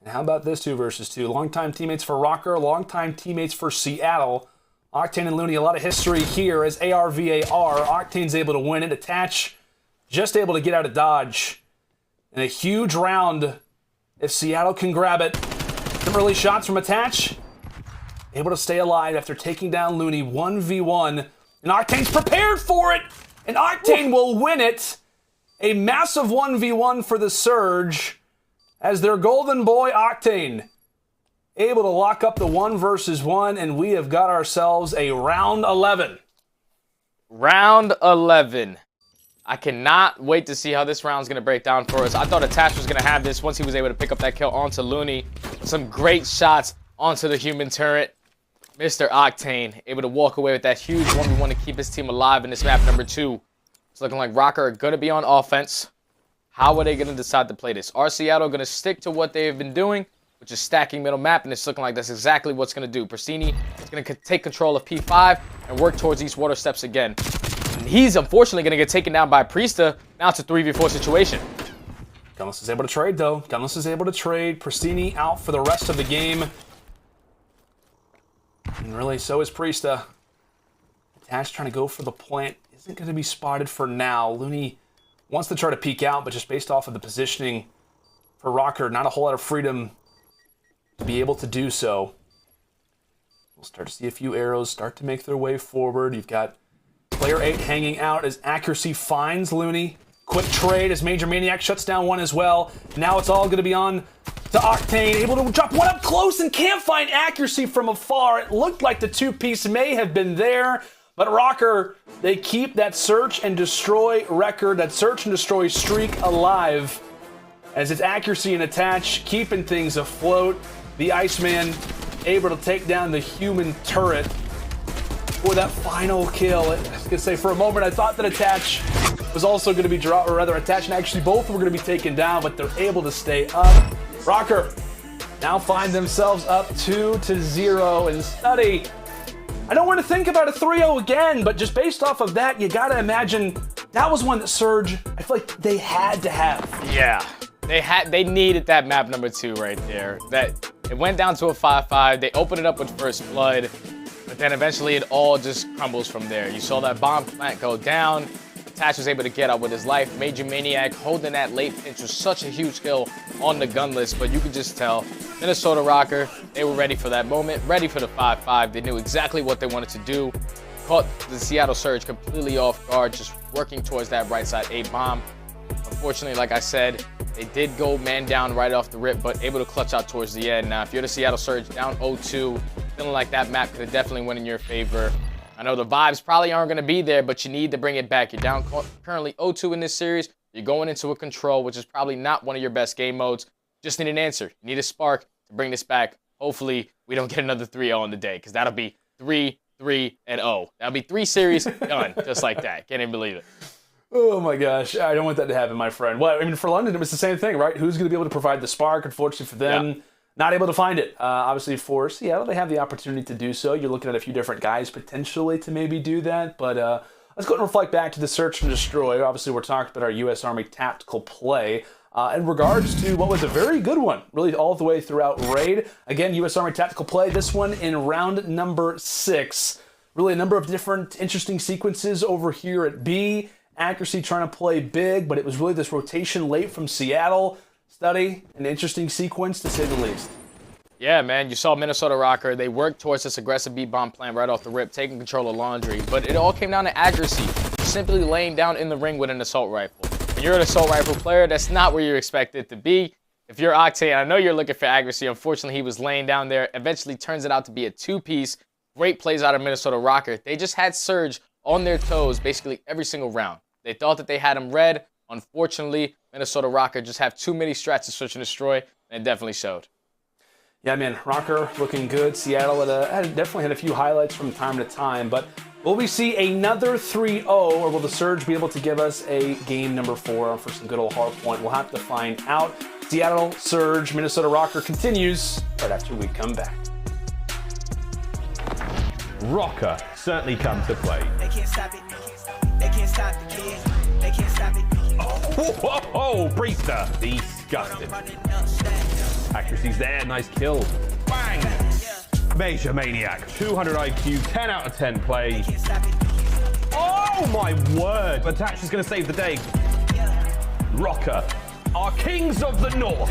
And how about this 2 versus 2? Longtime teammates for Røkkr, longtime teammates for Seattle. Octane and Loony, a lot of history here as ARVAR. Octane's able to win it. Attach just able to get out of dodge. And a huge round if Seattle can grab it. Some early shots from Attach. Able to stay alive after taking down Loony 1v1. And Octane's prepared for it. And Octane will win it. A massive 1v1 for the Surge as their golden boy Octane able to lock up the 1 versus 1, and we have got ourselves a round 11. Round 11. I cannot wait to see how this round's going to break down for us. I thought Attach was going to have this once he was able to pick up that kill onto Loony. Some great shots onto the human turret. Mr. Octane able to walk away with that huge 1v1 to keep his team alive in this map number 2. It's looking like Røkkr are going to be on offense. How are they going to decide to play this? Are Seattle going to stick to what they've been doing, which is stacking middle map, and it's looking like that's exactly what's going to do. Prestinni is going to take control of P5 and work towards these water steps again. And he's unfortunately going to get taken down by Priestahh. Now it's a 3v4 situation. Gunless is able to trade, though. Gunless is able to trade. Prestinni out for the rest of the game. And really, so is Priestahh. Attach trying to go for the plant. Isn't going to be spotted for now. Loony wants to try to peek out, but just based off of the positioning for Røkkr, not a whole lot of freedom to be able to do so. We'll start to see a few arrows start to make their way forward. You've got player 8 hanging out as Accuracy finds Loony. Quick trade as MajorManiak shuts down one as well. Now it's all going to be on to Octane, able to drop one up close and can't find Accuracy from afar. It looked like the 2-piece may have been there, but Røkkr, they keep that search and destroy record, that search and destroy streak alive as it's Accuracy and Attach keeping things afloat. The Iceman able to take down the human turret for that final kill. I was going to say, for a moment, I thought that Attach was also going to be dropped, or rather Attach and actually both were going to be taken down, but they're able to stay up. Røkkr now find themselves up 2-0 and Study. I don't want to think about a 3-0 again, but just based off of that, you got to imagine that was one that Surge, I feel like they had to have. Yeah. They needed that map number 2 right there. It went down to a 5-5. They opened it up with First Blood, but then eventually it all just crumbles from there. You saw that bomb plant go down. Attach was able to get out with his life. MajorManiak holding that late pinch was such a huge kill on the Gunless, but you could just tell Minnesota Røkkr, they were ready for that moment, ready for the 5-5. They knew exactly what they wanted to do. Caught the Seattle Surge completely off guard, just working towards that right side A bomb. Unfortunately, like I said, they did go man down right off the rip, but able to clutch out towards the end. Now, if you're the Seattle Surge down 0-2, feeling like that map could have definitely went in your favor. I know the vibes probably aren't going to be there, but you need to bring it back. You're down currently 0-2 in this series. You're going into a control, which is probably not one of your best game modes. Just need an answer. You need a spark to bring this back. Hopefully, we don't get another 3-0 in the day, because that'll be 3-3-0. That'll be 3 series done, just like that. Can't even believe it. Oh my gosh, I don't want that to happen, my friend. Well, I mean, for London, it was the same thing, right? Who's going to be able to provide the spark? Unfortunately for them, not able to find it. Obviously for Seattle, they have the opportunity to do so. You're looking at a few different guys potentially to maybe do that, but let's go and reflect back to the search and destroy. Obviously, we're talking about our U.S. Army tactical play. In regards to what was a very good one, really all the way throughout Raid. Again, U.S. Army tactical play, this one in round number 6. Really a number of different interesting sequences over here at B. Accuracy trying to play big, but it was really this rotation late from Seattle. Study, an interesting sequence to say the least. Yeah, man, you saw Minnesota Røkkr. They worked towards this aggressive B-bomb plan right off the rip, taking control of Laundry, but it all came down to accuracy, simply laying down in the ring with an assault rifle. When you're an assault rifle player, that's not where you're expected to be. If you're Octane, I know you're looking for accuracy. Unfortunately, he was laying down there. Eventually turns it out to be a 2-piece. Great plays out of Minnesota Røkkr. They just had Surge on their toes basically every single round. They thought that they had him red. Unfortunately, Minnesota Røkkr just have too many strats to search and destroy, and it definitely showed. Yeah, man, Røkkr looking good. Seattle definitely had a few highlights from time to time, but will we see another 3-0, or will the Surge be able to give us a game number 4 for some good old hardpoint? We'll have to find out. Seattle, Surge, Minnesota Røkkr continues right after we come back. Røkkr certainly come to play. They can't stop it. They can't stop the kid. They can't stop it. Oh, Priestahh, disgusting. Accuracy's there, nice kill. Bang! MajorManiak, 200 IQ, 10 out of 10 play. Oh my word! But Dashy's gonna save the day. Røkkr, our kings of the north.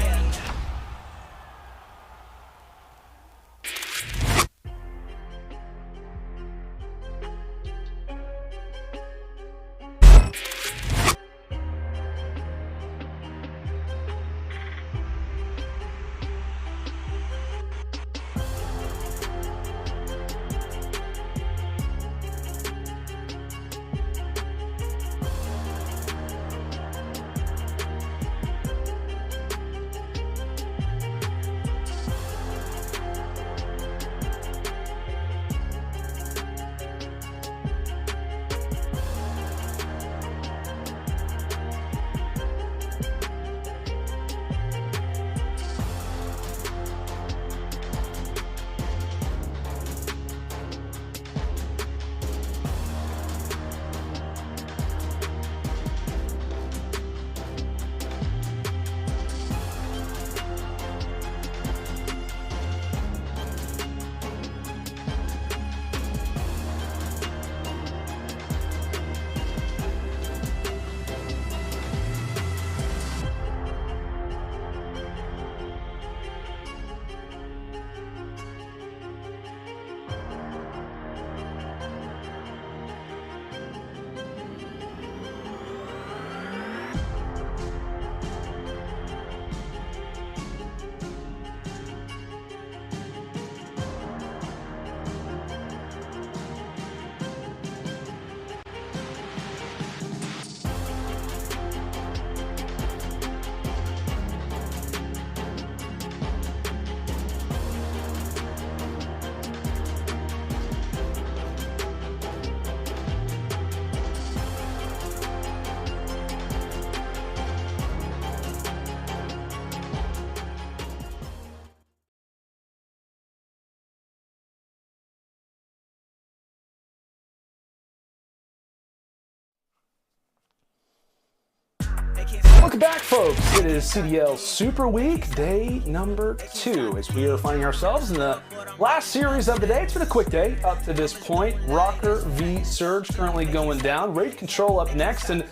Welcome back, folks. It is CDL Super Week, day number 2, as we are finding ourselves in the last series of the day. It's been a quick day up to this point. Røkkr v Surge currently going down. Raid Control up next, and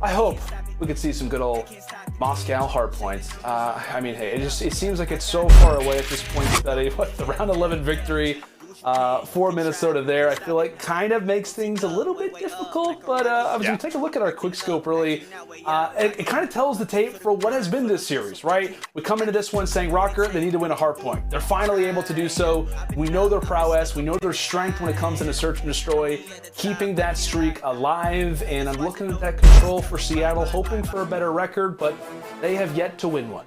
I hope we could see some good old Moscow hardpoints. I mean, hey, it seems like it's so far away at this point. Study what the round 11 victory for Minnesota there, I feel like kind of makes things a little bit difficult, but I was going to take a look at our quick scope, really. It kind of tells the tape for what has been this series, right? We come into this one saying Røkkr, they need to win a hardpoint. They're finally able to do so. We know their prowess. We know their strength when it comes into search and destroy, keeping that streak alive, and I'm looking at that control for Seattle, hoping for a better record, but they have yet to win one.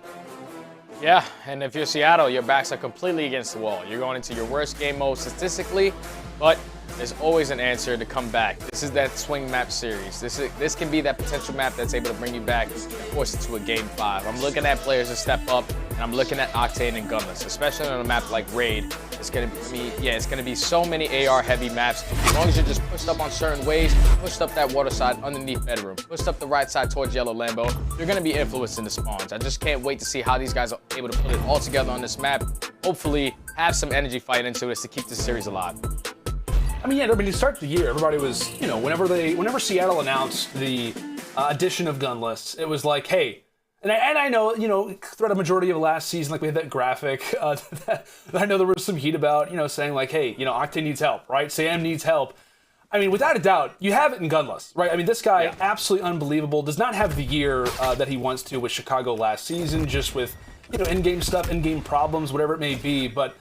Yeah, and if you're Seattle, your backs are completely against the wall. You're going into your worst game mode statistically, but there's always an answer to come back. This is that swing map series. This can be that potential map that's able to bring you back and force it to a game 5. I'm looking at players to step up and I'm looking at Octane and Gunless, especially on a map like Raid. It's gonna be, it's gonna be so many AR-heavy maps. As long as you're just pushed up on certain ways, pushed up that water side underneath bedroom, pushed up the right side towards Yellow Lambo, you're gonna be influenced in the spawns. I just can't wait to see how these guys are able to put it all together on this map. Hopefully, have some energy fight into it to keep this series alive. I mean, yeah, to start the year, everybody was, you know, whenever Seattle announced the addition of Gunless, it was like, hey, and I know, you know, throughout a majority of last season, like we had that graphic that I know there was some heat about, you know, saying like, hey, you know, Octane needs help, right? Sam needs help. I mean, without a doubt, you have it in Gunless, right? I mean, this guy, absolutely unbelievable, does not have the year that he wants to with Chicago last season, just with, you know, in-game stuff, in-game problems, whatever it may be, but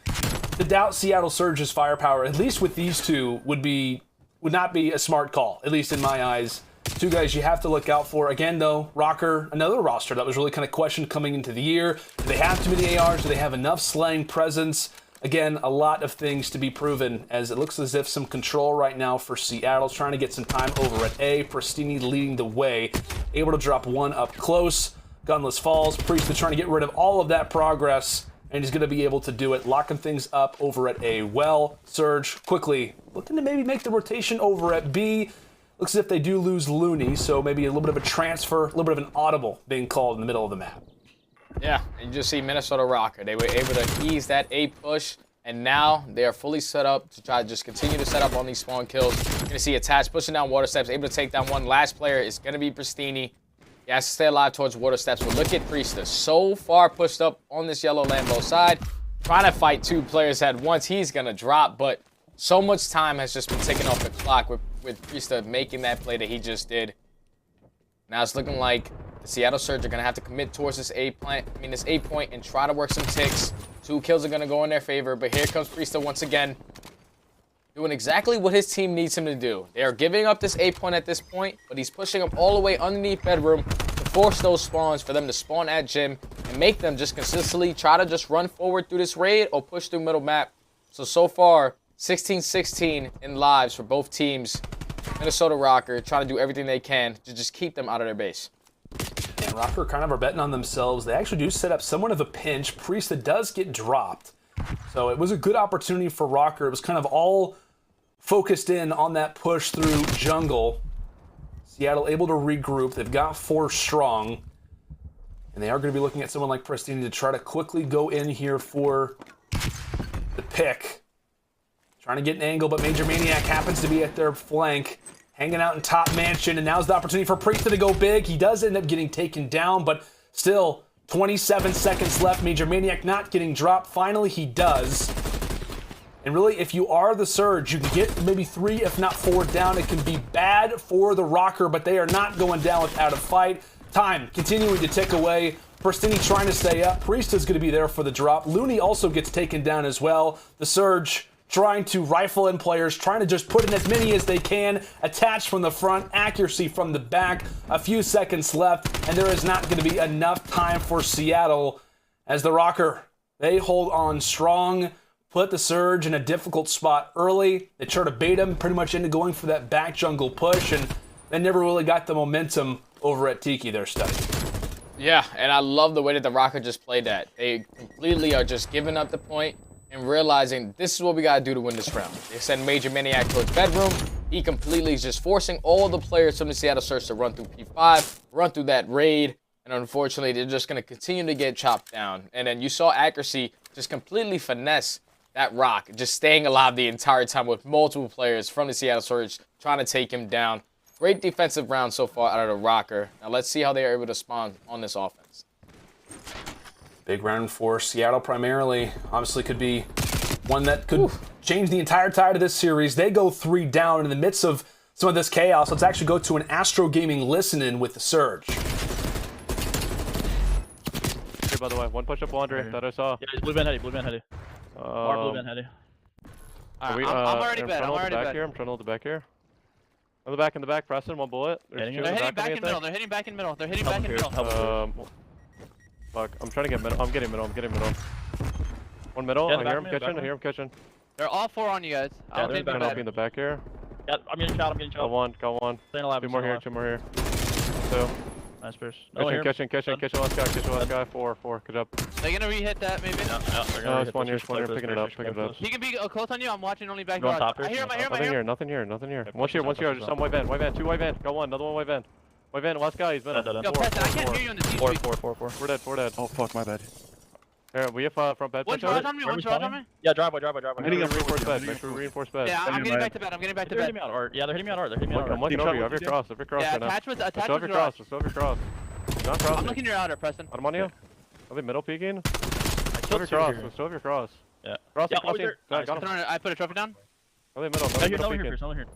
to doubt Seattle Surge's firepower, at least with these two, would not be a smart call, at least in my eyes. Two guys you have to look out for. Again, though, Røkkr, another roster that was really kind of questioned coming into the year. Do they have too many ARs? Do they have enough slaying presence? Again, a lot of things to be proven, as it looks as if some control right now for Seattle, trying to get some time over at A. Prestinni leading the way, able to drop one up close. Gunless falls. Priestahh trying to get rid of all of that progress, and he's going to be able to do it, locking things up over at A. Well, Surge quickly looking to maybe make the rotation over at B. Looks as if they do lose Loony, so maybe a little bit of a transfer, a little bit of an audible being called in the middle of the map. Yeah, and you just see Minnesota Røkkr. They were able to ease that A push, and now they are fully set up to try to just continue to set up on these spawn kills. You're going to see Attach pushing down water steps, able to take down one. Last player is going to be Prestinni. He has to stay alive towards water steps, but look at Priestahh. So far pushed up on this yellow Lambo side, trying to fight two players at once. He's going to drop, but so much time has just been taken off the clock with Priestahh making that play that he just did. Now it's looking like the Seattle Surge are going to have to commit towards this A point and try to work some ticks. 2 kills are going to go in their favor, but here comes Priestahh once again, doing exactly what his team needs him to do. They are giving up this A point at this point, but he's pushing them all the way underneath bedroom to force those spawns for them to spawn at gym and make them just consistently try to just run forward through this raid or push through middle map. So far, 16-16 in lives for both teams. Minnesota Røkkr trying to do everything they can to just keep them out of their base. And Røkkr kind of are betting on themselves. They actually do set up somewhat of a pinch. Priestahh does get dropped. So it was a good opportunity for Røkkr. It was kind of all focused in on that push through jungle. Seattle able to regroup. They've got 4 strong. And they are going to be looking at someone like Prestinni to try to quickly go in here for the pick. Trying to get an angle, but MajorManiak happens to be at their flank, hanging out in top mansion, and now's the opportunity for Priestahh to go big. He does end up getting taken down, but still, 27 seconds left. MajorManiak not getting dropped. Finally, he does. And really, if you are the Surge, you can get maybe 3, if not 4 down. It can be bad for the Røkkr, but they are not going down without a fight. Time continuing to tick away. Prestinni trying to stay up. Priestahh's going to be there for the drop. Loony also gets taken down as well. The Surge trying to rifle in players, trying to just put in as many as they can, attach from the front, accuracy from the back. A few seconds left, and there is not going to be enough time for Seattle as the Røkkr, they hold on strong, put the Surge in a difficult spot early. They try to bait them pretty much into going for that back jungle push, and they never really got the momentum over at Tiki, their study. Yeah, and I love the way that the Røkkr just played that. They completely are just giving up the point and realizing this is what we gotta do to win this round. They send MajorManiak towards bedroom. He completely is just forcing all the players from the Seattle Surge to run through P5, run through that raid, and unfortunately, they're just gonna continue to get chopped down. And then you saw Accuracy just completely finesse that Røkkr, just staying alive the entire time with multiple players from the Seattle Surge trying to take him down. Great defensive round so far out of the Røkkr. Now let's see how they are able to spawn on this offense. Big round for Seattle primarily. Obviously could be one that could change the entire tide of this series. They go 3 down in the midst of some of this chaos. Let's actually go to an Astro Gaming listen-in with the Surge. Here, by the way, one push-up laundry that I saw. Yeah, blue van heady, blue van heady. More blue van heady. I'm already bad, I'm already bad. I'm trying to hold the back here. In the back, Preston, 1 bullet. They're hitting back in middle, they're hitting back in middle, they're hitting back in middle. Fuck, I'm trying to get middle. I'm getting middle. One middle. I hear him kitchen. They're all 4 on you guys. I'll be in the back here. Yeah, I'm getting shot, Got one. Staying alive. 2 more here. 2. Nice burst. Kitchen, last guy, 4. Good job. They're gonna re-hit that, maybe? Yeah, they're No, gonna it's one here, picking it up. He can be close on you. I'm watching only back. Going top I hear him. Nothing here. One here, just on white van, 2 white van. Got one, another one white van. White van, last guy, he's been. Yo, Preston, I can't hear you on the team. 4. We're dead. Oh fuck, my bad. Here, we have front bed. One charge on me. Yeah, driveway. Hitting a reinforced bed. Make sure we reinforce bed. Yeah, I'm getting back to bed. They're hitting me on art. Yeah, they're hitting me on art. I'm looking over you. Have your cross Yeah, right now. attach was Let's have your cross. Not crossing. I'm looking your outer, Preston. I'm on you. Are they middle peeking? Still Let's have your cross. Yeah. Cross. I put a trophy down. Are they middle? Another here.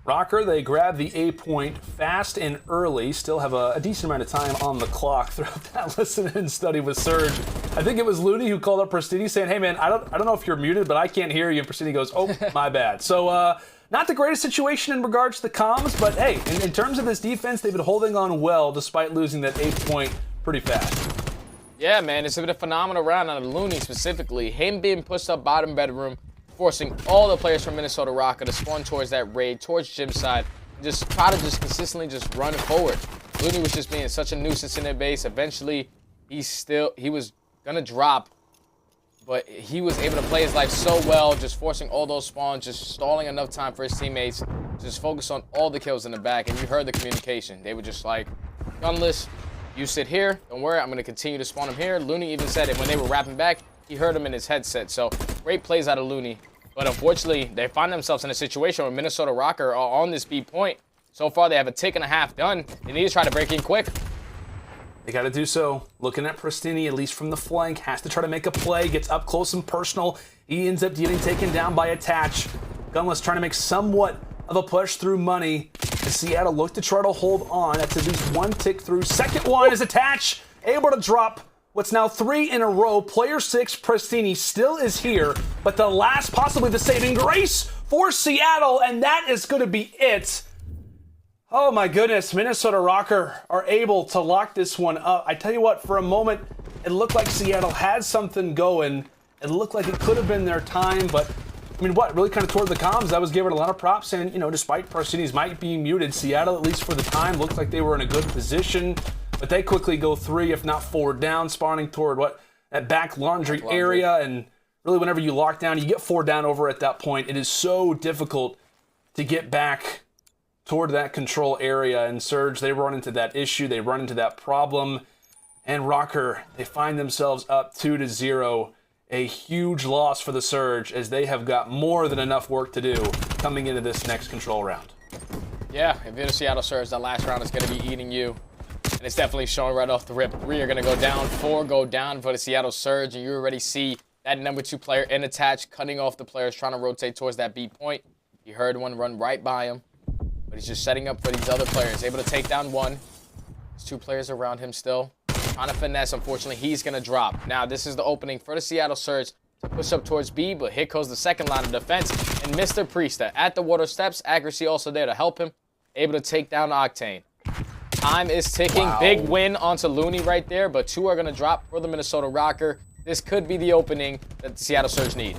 Røkkr, they grab the A point fast and early, still have a decent amount of time on the clock throughout that listen and study with Surge. I think it was Loony who called up Prestinni saying, hey man, I don't know if you're muted, but I can't hear you. And Prestinni goes, oh, my bad. So not the greatest situation in regards to the comms, but hey, in terms of this defense, they've been holding on well despite losing that 8 point pretty fast. Yeah, man, it's been a phenomenal round out of Loony specifically. Him being pushed up bottom bedroom, forcing all the players from Minnesota Røkkr to spawn towards that raid, towards gym side, and just try to just consistently just run forward. Loony was just being such a nuisance in their base. Eventually, he was gonna drop, but he was able to play his life so well, just forcing all those spawns, just stalling enough time for his teammates, just focus on all the kills in the back, and you heard the communication. They were just like, Gunless, you sit here, don't worry, I'm gonna continue to spawn him here. Loony even said it when they were wrapping back, he heard him in his headset. So great plays out of Loony. But unfortunately, they find themselves in a situation where Minnesota Røkkr are on this B point. So far, they have a tick and a half done. They need to try to break in quick. They got to do so. Looking at Prestinni, at least from the flank, has to try to make a play, gets up close and personal. He ends up getting taken down by Attach. Gunless trying to make somewhat of a push through money. The Seattle look to try to hold on. That's at least one tick through. Second one is Attach, able to drop what's now 3 in a row. Player 6, Prestinni, still is here, but the last, possibly the saving grace for Seattle, and that is going to be it. Oh my goodness, Minnesota Røkkr are able to lock this one up. I tell you what, for a moment, it looked like Seattle had something going. It looked like it could have been their time, but I mean, what, really kind of toward the comms, I was giving a lot of props, and, you know, despite Prestinni's might be muted, Seattle, at least for the time, looks like they were in a good position. But they quickly go 3, if not 4 down, spawning toward that back laundry area. And really, whenever you lock down, you get 4 down over at that point. It is so difficult to get back toward that control area. And Surge, they run into that issue. They run into that problem. And Røkkr, they find themselves up 2-0. A huge loss for the Surge, as they have got more than enough work to do coming into this next control round. Yeah, if you're the Seattle Surge, that last round is going to be eating you. And it's definitely showing right off the rip. 3 are going to go down, 4 go down for the Seattle Surge, and you already see that number 2 player in Attach, cutting off the players, trying to rotate towards that B point. He heard one run right by him, but he's just setting up for these other players. Able to take down 1. There's 2 players around him still. Trying to finesse, unfortunately, he's going to drop. Now, this is the opening for the Seattle Surge to push up towards B, but here goes the second line of defense, and Mr. Priestahh at the water steps. Accuracy also there to help him. Able to take down Octane. Time is ticking. Wow. Big win onto Loony right there, but 2 are going to drop for the Minnesota Røkkr. This could be the opening that the Seattle Surge need.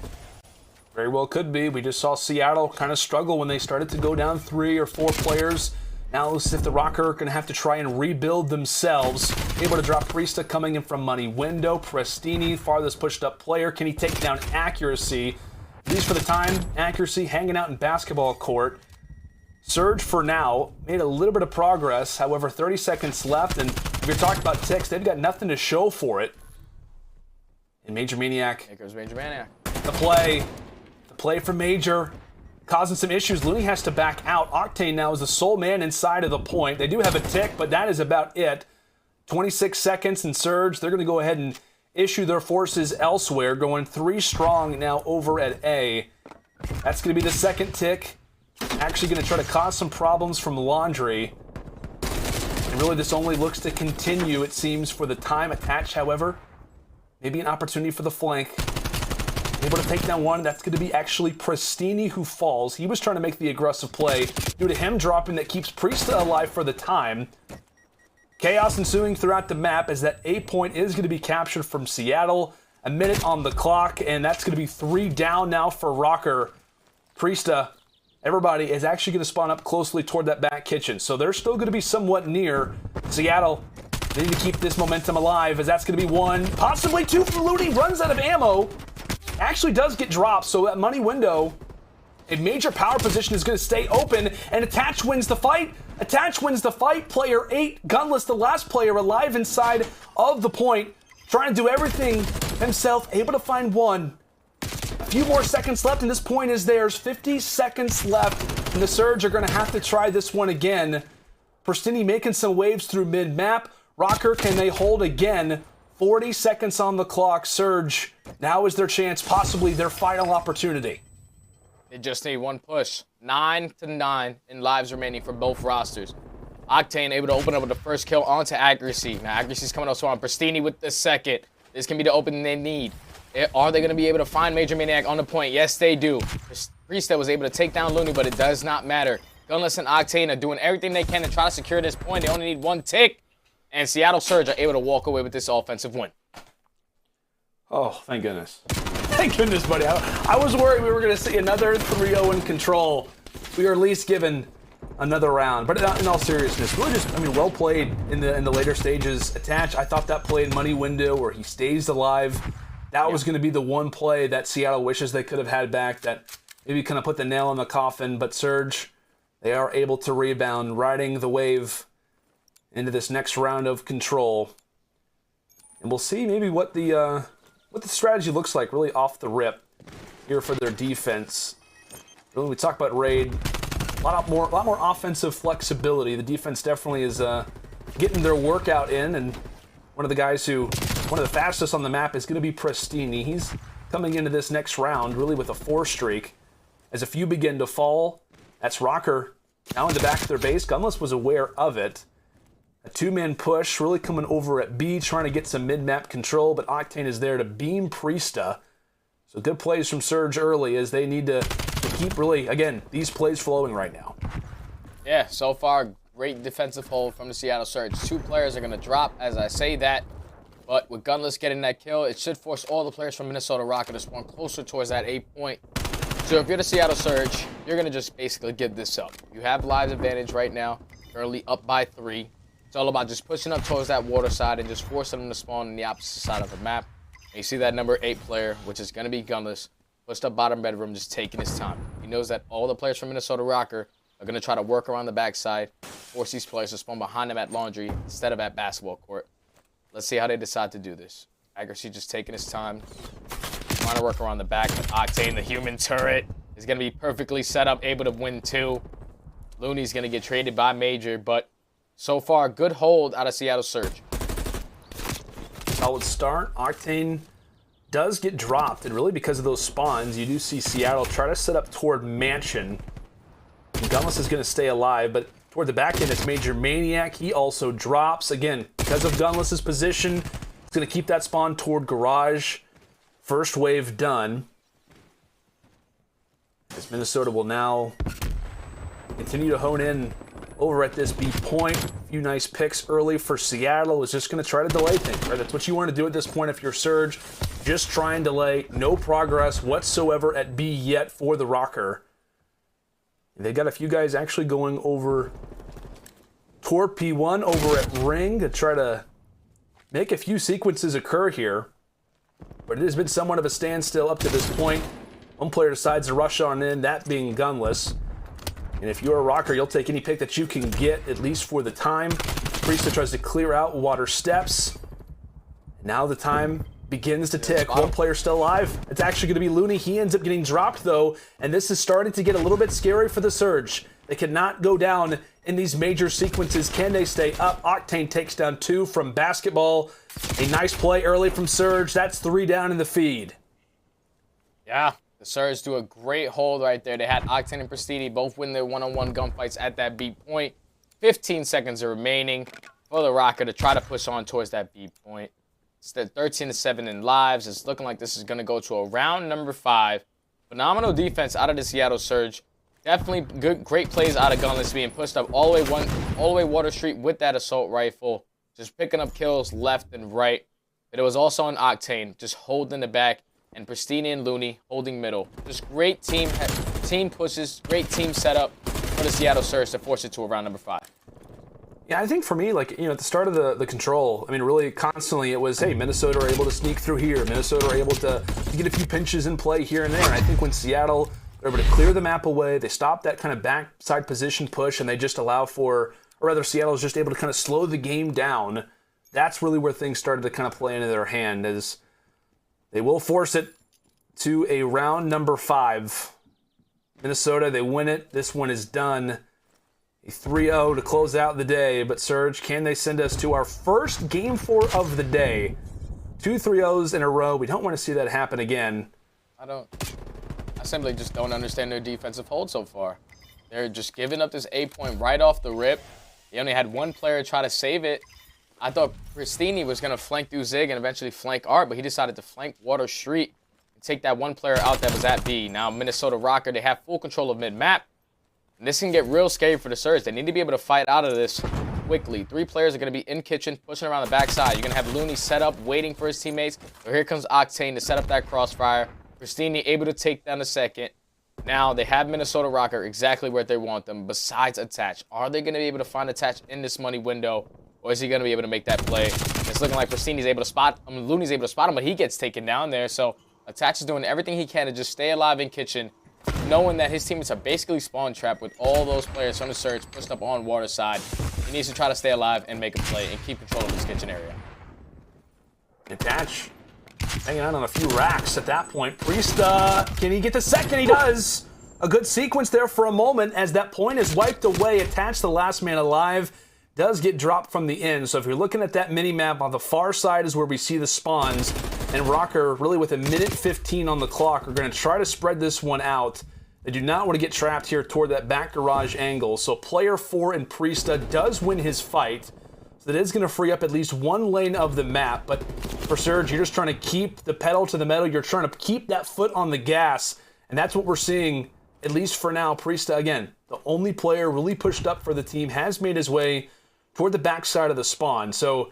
Very well could be. We just saw Seattle kind of struggle when they started to go down 3 or 4 players. Now it looks as if the Røkkr are going to have to try and rebuild themselves. Able to drop Priestahh coming in from money window. Prestinni, farthest pushed up player. Can he take down Accuracy? At least for the time, Accuracy hanging out in basketball court. Surge, for now, made a little bit of progress. However, 30 seconds left, and if you're talking about ticks, they've got nothing to show for it. And MajorManiak. Here goes MajorManiak. The play for Major, causing some issues. Loony has to back out. Octane now is the sole man inside of the point. They do have a tick, but that is about it. 26 seconds, and Surge, they're going to go ahead and issue their forces elsewhere, going 3 strong now over at A. That's going to be the second tick. Actually going to try to cause some problems from Laundry. And really, this only looks to continue, it seems, for the time. Attach, however, maybe an opportunity for the flank. Able to take down 1. That's going to be actually Prestinni who falls. He was trying to make the aggressive play. Due to him dropping, that keeps Priestahh alive for the time. Chaos ensuing throughout the map as that A point is going to be captured from Seattle. A minute on the clock, and that's going to be 3 down now for Røkkr. Priestahh, everybody is actually going to spawn up closely toward that back kitchen. So they're still going to be somewhat near Seattle. They need to keep this momentum alive, as that's going to be 1, possibly 2 from Loony. Runs out of ammo. Actually does get dropped, so that money window, a major power position, is going to stay open, and Attach wins the fight. Attach wins the fight. Player 8, Gunless, the last player alive inside of the point, trying to do everything himself, able to find 1. A few more seconds left, and this point is theirs. 50 seconds left, and the Surge are going to have to try this one again. Prestinni making some waves through mid-map. Røkkr, can they hold again? 40 seconds on the clock. Surge, now is their chance, possibly their final opportunity. They just need 1 push. 9-9 in lives remaining for both rosters. Octane able to open up with the first kill onto aCDy. Now aCDy's coming up strong. Prestinni with the second. This can be the opening they need. Are they going to be able to find MajorManiak on the point? Yes, they do. Priestahh was able to take down Loony, but it does not matter. Gunless and Octane are doing everything they can to try to secure this point. They only need 1 tick. And Seattle Surge are able to walk away with this offensive win. Oh, thank goodness. Thank goodness, buddy. I was worried we were going to see another 3-0 in control. We are at least given another round. But in all seriousness, really just, I mean, well played in the later stages. Attach, I thought that play in money window where he stays alive, that was going to be the one play that Seattle wishes they could have had back, that maybe kind of put the nail in the coffin. But Surge, they are able to rebound, riding the wave into this next round of control. And we'll see maybe what the strategy looks like really off the rip here for their defense. When we talk about raid, a lot more offensive flexibility. The defense definitely is getting their workout in, and one of the fastest on the map is going to be Prestinni. He's coming into this next round really with a 4 streak. As a few begin to fall, that's Røkkr now in the back of their base. Gunless was aware of it. A 2-man push really coming over at B, trying to get some mid-map control, but Octane is there to beam Priestahh. So good plays from Surge early, as they need to keep really, again, these plays flowing right now. Yeah, so far, great defensive hold from the Seattle Surge. 2 players are going to drop as I say that, but with Gunless getting that kill, it should force all the players from Minnesota Røkkr to spawn closer towards that 8 point. So if you're the Seattle Surge, you're going to just basically give this up. You have lives advantage right now, currently up by 3. It's all about just pushing up towards that water side and just forcing them to spawn on the opposite side of the map. And you see that number 8 player, which is going to be Gunless, pushed up bottom bedroom, just taking his time. He knows that all the players from Minnesota Røkkr are going to try to work around the backside, force these players to spawn behind them at laundry instead of at basketball court. Let's see how they decide to do this. aCDy just taking his time, trying to work around the back. But Octane, the human turret, is going to be perfectly set up, able to win 2. Loony's going to get traded by Major, but so far, good hold out of Seattle Surge. Solid start. Octane does get dropped, and really because of those spawns, you do see Seattle try to set up toward Mansion. Gunless is going to stay alive, but toward the back end, it's MajorManiak. He also drops. Again, because of Gunless's position, it's going to keep that spawn toward Garage. First wave done. As Minnesota will now continue to hone in over at this B point. A few nice picks early for Seattle. Is just going to try to delay things, right? That's what you want to do at this point if you're Surge. Just try and delay. No progress whatsoever at B yet for the Røkkr. They got a few guys actually going over toward P1 over at Ring to try to make a few sequences occur here. But it has been somewhat of a standstill up to this point. One player decides to rush on in, that being Gunless. And if you're a Røkkr, you'll take any pick that you can get, at least for the time. Priestahh tries to clear out water steps. Now the time begins to tick. One player still alive. It's actually going to be Loony. He ends up getting dropped, though, and this is starting to get a little bit scary for the Surge. They cannot go down in these major sequences. Can they stay up? Octane takes down 2 from basketball. A nice play early from Surge. That's 3 down in the feed. Yeah. The Surge do a great hold right there. They had Octane and Prestinni both win their one-on-one gunfights at that B point. 15 seconds are remaining for the Røkkr to try to push on towards that B point. It's the 13-7 in lives. It's looking like this is going to go to a round number 5. Phenomenal defense out of the Seattle Surge. Definitely great plays out of Gunless, being pushed up all the way Water Street with that assault rifle. Just picking up kills left and right. But it was also an Octane, just holding the back. And Prestinni and Loony holding middle. Just great team team pushes, great team setup for the Seattle Surge to force it to around number 5. Yeah, I think for me, like, at the start of the control, I mean, really constantly it was, hey, Minnesota are able to sneak through here. Minnesota are able to get a few pinches in play here and there. And I think when Seattle were able to clear the map away, they stopped that kind of backside position push, and they just allow for, or rather Seattle is just able to kind of slow the game down. That's really where things started to kind of play into their hand, as they will force it to a round number 5. Minnesota, they win it. This one is done. A 3-0 to close out the day, but Surge, can they send us to our first Game 4 of the day? 2 3-0s in a row. We don't want to see that happen again. I simply just don't understand their defensive hold so far. They're just giving up this A point right off the rip. They only had one player try to save it. I thought Prestinni was going to flank through Zig and eventually flank Art, but he decided to flank Water Street and take that one player out that was at B. Now Minnesota Røkkr, they have full control of mid-map. And this can get real scary for the Surge. They need to be able to fight out of this quickly. 3 players are going to be in kitchen, pushing around the backside. You're going to have Loony set up, waiting for his teammates. So here comes Octane to set up that crossfire. Prestinni able to take down the second. Now they have Minnesota Røkkr exactly where they want them, besides Attach. Are they going to be able to find Attach in this money window? Or is he going to be able to make that play? It's looking like Prestinni's able to spot him. Looney's able to spot him, but he gets taken down there. So Attach is doing everything he can to just stay alive in kitchen, knowing that his teammates are basically spawn trapped with all those players from the Surge pushed up on water side. He needs to try to stay alive and make a play and keep control of his kitchen area. Attach hanging out on a few racks at that point. Priestahh, can he get the second? He does. A good sequence there for a moment as that point is wiped away. Attach, the last man alive, does get dropped from the end. So if you're looking at that mini-map, on the far side is where we see the spawns. And Røkkr, really with 1:15 on the clock, are going to try to spread this one out. They do not want to get trapped here toward that back garage angle. So player 4 in Priestahh does win his fight. So that is going to free up at least one lane of the map. But for Surge, you're just trying to keep the pedal to the metal. You're trying to keep that foot on the gas. And that's what we're seeing, at least for now. Priestahh, again, the only player really pushed up for the team, has made his way toward the backside of the spawn. So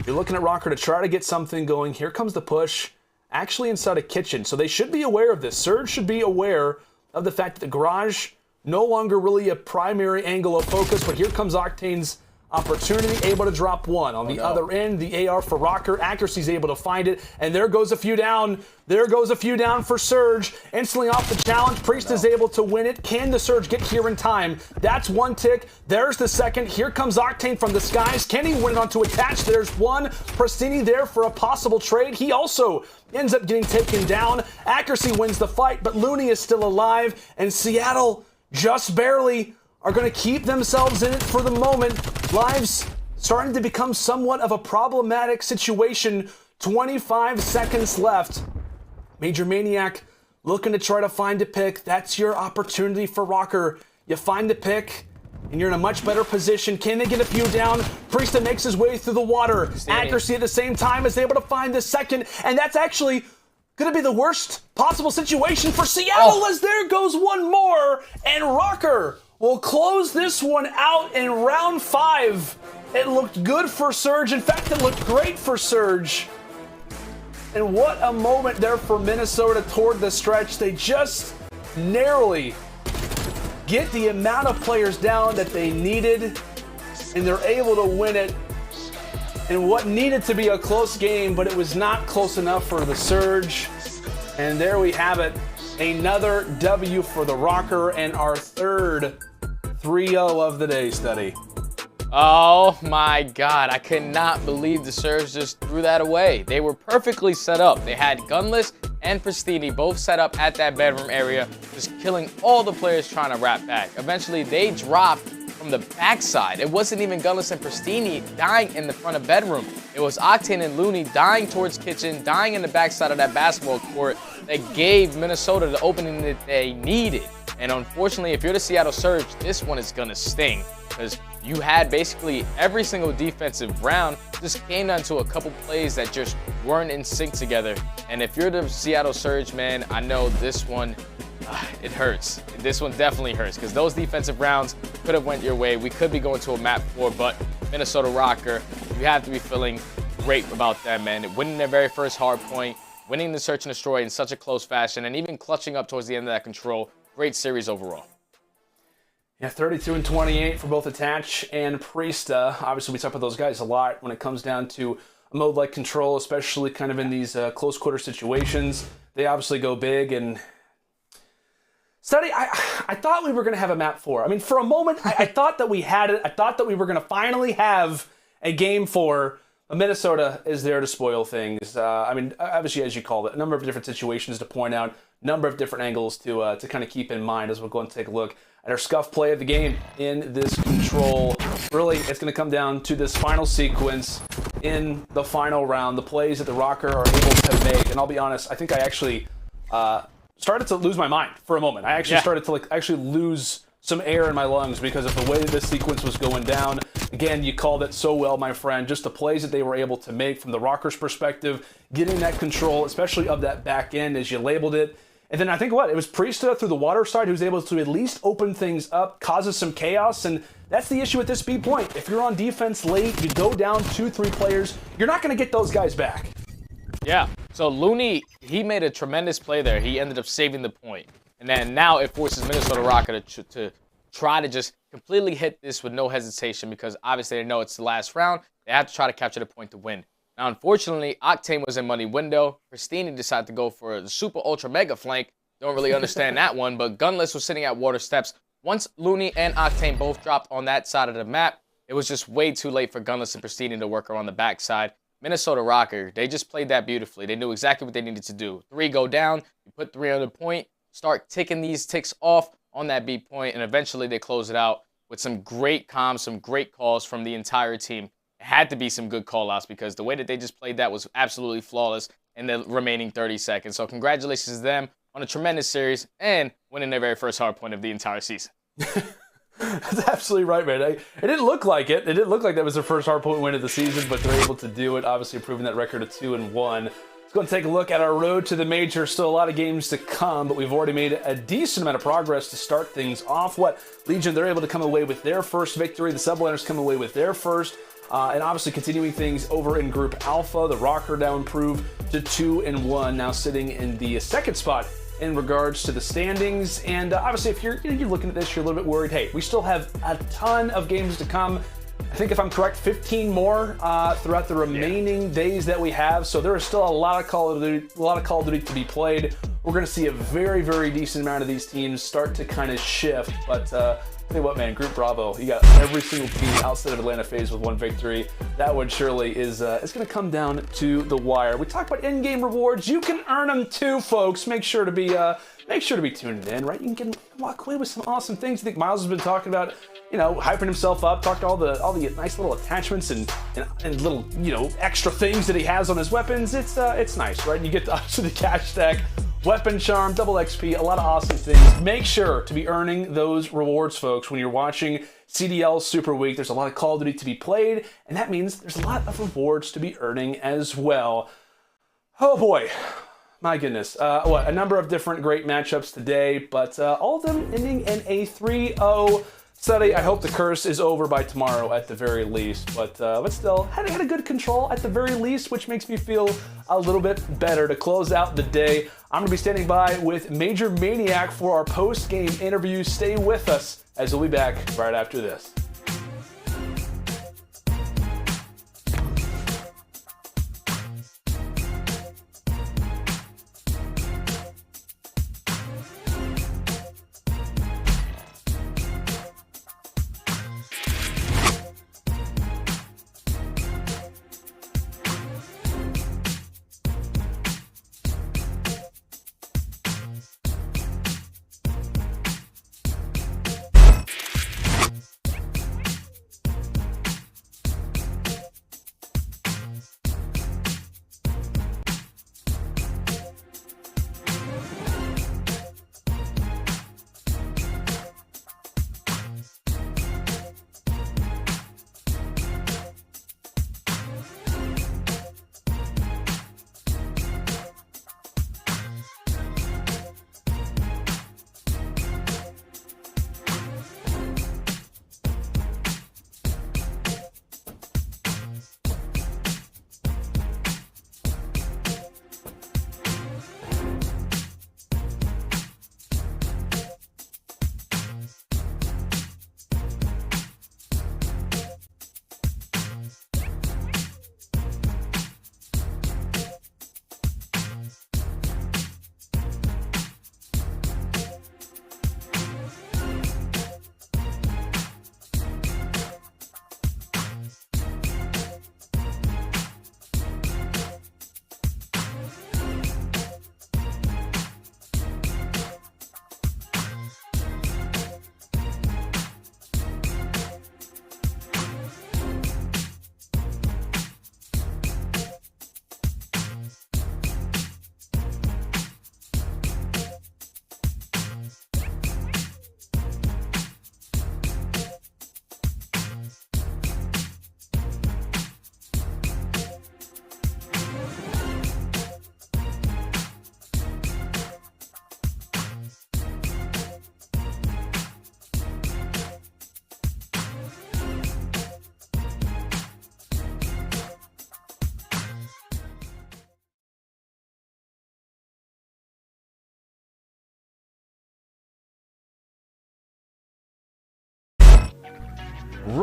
you're looking at Røkkr to try to get something going. Here comes the push, actually inside a kitchen. So they should be aware of this. Surge should be aware of the fact that the garage no longer really a primary angle of focus, but here comes Octane's opportunity, able to drop one. On the other end, the AR for Røkkr. Accuracy's able to find it, and there goes a few down. There goes a few down for Surge. Instantly off the challenge, Priestahh is able to win it. Can the Surge get here in time? That's one tick. There's the second. Here comes Octane from the skies. Can he win it onto Attach? There's one. Prestinni there for a possible trade. He also ends up getting taken down. Accuracy wins the fight, but Loony is still alive, and Seattle just barely are going to keep themselves in it for the moment. Lives starting to become somewhat of a problematic situation. 25 seconds left. MajorManiak looking to try to find a pick. That's your opportunity for Røkkr. You find the pick, and you're in a much better position. Can they get a few down? Priestahh makes his way through the water. Accuracy at the same time is able to find the second, and that's actually going to be the worst possible situation for Seattle, as there goes one more, and Røkkr will close this one out in round 5. It looked good for Surge. In fact, it looked great for Surge. And what a moment there for Minnesota toward the stretch. They just narrowly get the amount of players down that they needed, and they're able to win it in what needed to be a close game, but it was not close enough for the Surge. And there we have it. Another W for the Røkkr, and our third 3-0 of the day, Study. Oh my God, I could not believe the Surge just threw that away. They were perfectly set up. They had Gunless and Prestinni both set up at that bedroom area, just killing all the players trying to wrap back. Eventually, they dropped from the backside. It wasn't even Gunless and Prestinni dying in the front of bedroom. It was Octane and Loony dying towards kitchen, dying in the backside of that basketball court that gave Minnesota the opening that they needed. And unfortunately, if you're the Seattle Surge, this one is gonna sting, because you had basically every single defensive round just came down to a couple plays that just weren't in sync together. And if you're the Seattle Surge, man, I know this one, it hurts. This one definitely hurts, because those defensive rounds could have went your way. We could be going to a map 4, but Minnesota Røkkr, you have to be feeling great about that, man. Winning their very first hard point, winning the search and destroy in such a close fashion, and even clutching up towards the end of that control great series overall. Yeah, 32 and 28 for both Attach and Priestahh. Obviously, we talk about those guys a lot when it comes down to a mode like Control, especially kind of in these close quarter situations. They obviously go big. And Study, I thought we were going to have a map 4. I mean, for a moment, I thought that we had it. I thought that we were going to finally have a game 4. Minnesota is there to spoil things. I mean, obviously, as you called it, a number of different situations to point out, number of different angles to kind of keep in mind as we'll go and take a look at our scuff play of the game in this Control. Really, it's going to come down to this final sequence in the final round, the plays that the Røkkr are able to make. And I'll be honest, I think I actually started to lose my mind for a moment. I actually started to actually lose some air in my lungs because of the way that this sequence was going down. Again, you called it so well, my friend. Just the plays that they were able to make from the Røkkr's perspective, getting that control, especially of that back end as you labeled it. And then I think it was Priestahh through the water side who's able to at least open things up, causes some chaos, and that's the issue at this B point. If you're on defense late, you go down 2-3 players, you're not going to get those guys back. Yeah, so Loony, he made a tremendous play there. He ended up saving the point. And then now it forces Minnesota Røkkr to try to just completely hit this with no hesitation because obviously they know it's the last round. They have to try to capture the point to win. Now, unfortunately, Octane was in money window. Prestinni decided to go for the super ultra mega flank. Don't really understand that one, but Gunless was sitting at water steps. Once Loony and Octane both dropped on that side of the map, it was just way too late for Gunless and Prestinni to work around the backside. Minnesota Røkkr, they just played that beautifully. They knew exactly what they needed to do. 3 go down, you put 3 on the point, start ticking these ticks off on that B point, and eventually they close it out with some great comms, some great calls from the entire team. It had to be some good call-outs because the way that they just played that was absolutely flawless in the remaining 30 seconds. So congratulations to them on a tremendous series and winning their very first hardpoint of the entire season. That's absolutely right, man. It didn't look like it. It didn't look like that was their first hardpoint win of the season, but they're able to do it, obviously improving that record to 2-1. Let's go and take a look at our road to the major. Still a lot of games to come, but we've already made a decent amount of progress to start things off. Legion, they're able to come away with their first victory. The Subliners come away with their first. And obviously continuing things over in Group Alpha. The Røkkr now improved to 2-1, now sitting in the second spot in regards to the standings. And obviously, if you're looking at this, you're a little bit worried. Hey, we still have a ton of games to come. I think if I'm correct, 15 more throughout the remaining days that we have. So there is still a lot of Call of Duty to be played. We're going to see a very, very decent amount of these teams start to kind of shift. But tell you what, man, Group Bravo, you got every single team outside of Atlanta FaZe with 1 victory. That one surely is it's going to come down to the wire. We talked about in-game rewards. You can earn them too, folks. Make sure to be tuning in, right? You can walk away with some awesome things. I think Miles has been talking about, hyping himself up, talked all the nice little attachments and little, extra things that he has on his weapons. It's nice, right? You get to the cash stack. Weapon Charm, double XP, a lot of awesome things. Make sure to be earning those rewards, folks, when you're watching CDL Super Week. There's a lot of Call of Duty to be played, and that means there's a lot of rewards to be earning as well. Oh boy, my goodness. A number of different great matchups today, but all of them ending in a 3-0. Study, I hope the curse is over by tomorrow at the very least, but still, had a good control at the very least, which makes me feel a little bit better to close out the day. I'm going to be standing by with MajorManiak for our post-game interview. Stay with us as we'll be back right after this.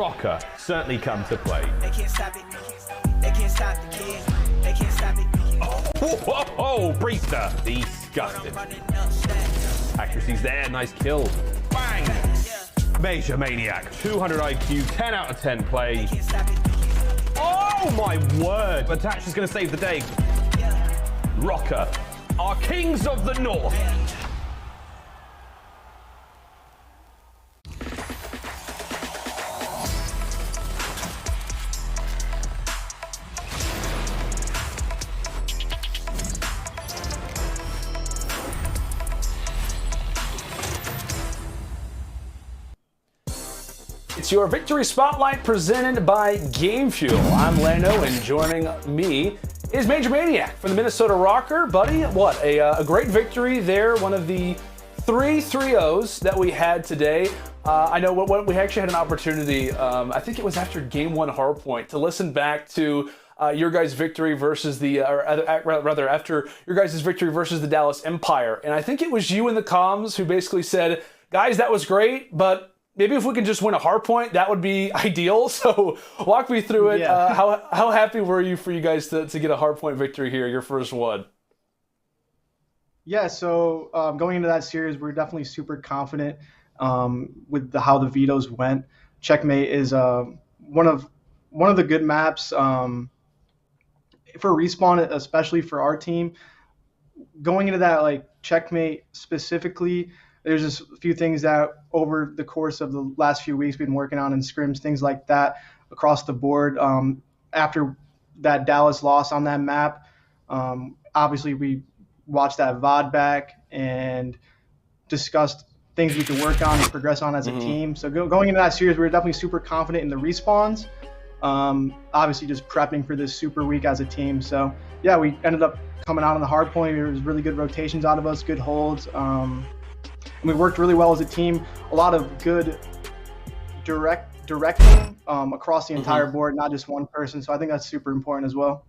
Røkkr certainly come to play. They can't stop it. They can't stop the kid. They can't stop it. Oh, Priestahh, disgusting. Accuracy's there, nice kill. Bang! MajorManiak, 200 IQ, 10 out of 10 play. Oh my word! Attach is going to save the day. Røkkr, our kings of the north. It's your Victory Spotlight presented by Game Fuel. I'm Lando, and joining me is MajorManiak from the Minnesota Røkkr. Buddy, what, a great victory there. One of the 3 3-0s that we had today. I know we actually had an opportunity, I think it was after Game 1 Hardpoint, to listen back to your guys' victory versus the, rather after your guys' victory versus the Dallas Empire. And I think it was you in the comms who basically said, guys, that was great, but maybe if we can just win a hardpoint, that would be ideal. So walk me through it. Yeah. How happy were you for you guys to get a hardpoint victory here, your first one? Yeah, so going into that series, we're definitely super confident with how the vetoes went. Checkmate is one of the good maps for Respawn, especially for our team. Going into that, like Checkmate specifically, there's just a few things that over the course of the last few weeks we've been working on in scrims, things like that across the board. After that Dallas loss on that map, obviously we watched that VOD back and discussed things we could work on and progress on as a team. So going into that series, we were definitely super confident in the respawns. Obviously just prepping for this super week as a team. So yeah, we ended up coming out on the hard point. There was really good rotations out of us, good holds. And we worked really well as a team. A lot of good directing across the entire board, not just one person. So I think that's super important as well.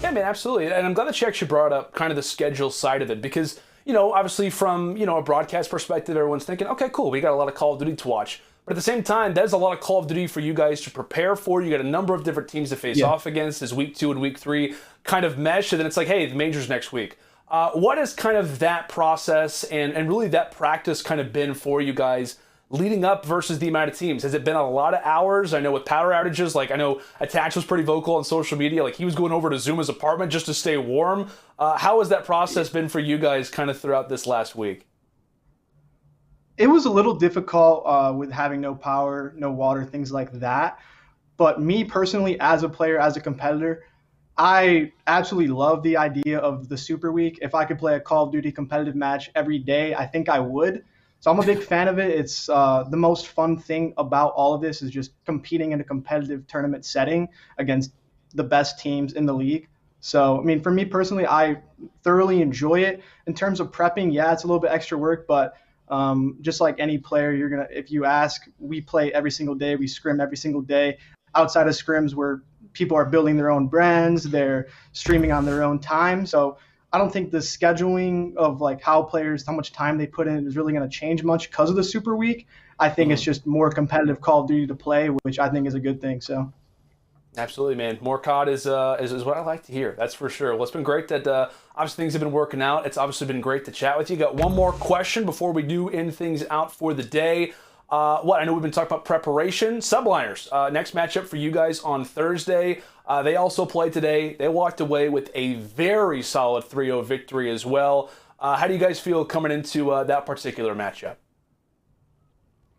Yeah, man, absolutely. And I'm glad that you actually brought up kind of the schedule side of it because, you know, obviously from, you know, a broadcast perspective, everyone's thinking, okay, cool, we got a lot of Call of Duty to watch. But at the same time, there's a lot of Call of Duty for you guys to prepare for. You got a number of different teams to face off against as week 2 and week 3 kind of mesh. And then it's like, hey, the major's next week. What has kind of that process and really that practice kind of been for you guys leading up versus the amount of teams? Has it been a lot of hours? I know with power outages, like I know Attach was pretty vocal on social media, like he was going over to Zuma's apartment just to stay warm. How has that process been for you guys kind of throughout this last week? It was a little difficult with having no power, no water, things like that. But me personally, as a player, as a competitor, I absolutely love the idea of the Super Week. If I could play a Call of Duty competitive match every day, I think I would. So I'm a big fan of it. It's the most fun thing about all of this is just competing in a competitive tournament setting against the best teams in the league. So, I mean, for me personally, I thoroughly enjoy it. In terms of prepping, yeah, it's a little bit extra work, but just like any player, if you ask, we play every single day, we scrim every single day. Outside of scrims, where people are building their own brands, they're streaming on their own time. So I don't think the scheduling of like how much time they put in is really going to change much because of the Super Week. I think it's just more competitive Call of Duty to play, which I think is a good thing. So. Absolutely, man. More COD is what I like to hear. That's for sure. Well, it's been great that obviously things have been working out. It's obviously been great to chat with you. Got one more question before we do end things out for the day. I know we've been talking about preparation. Subliners, next matchup for you guys on Thursday. They also played today. They walked away with a very solid 3-0 victory as well. How do you guys feel coming into that particular matchup?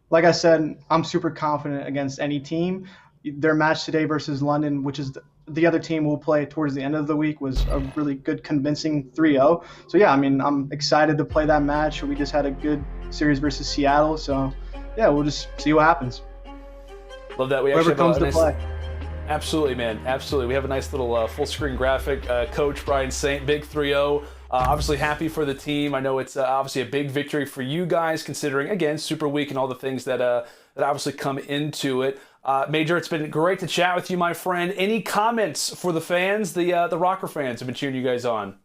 Like I said, I'm super confident against any team. Their match today versus London, which is the other team we'll play towards the end of the week, was a really good, convincing 3-0. So, yeah, I mean, I'm excited to play that match. We just had a good series versus Seattle. So, yeah, we'll just see what happens. Love that. Whoever comes to play. Absolutely, man. Absolutely. We have a nice little full-screen graphic. Coach Brian Saint, big 3-0. Obviously happy for the team. I know it's obviously a big victory for you guys, considering, again, Super Week and all the things that obviously come into it. Major, it's been great to chat with you, my friend. Any comments for the fans, the Røkkr fans have been cheering you guys on?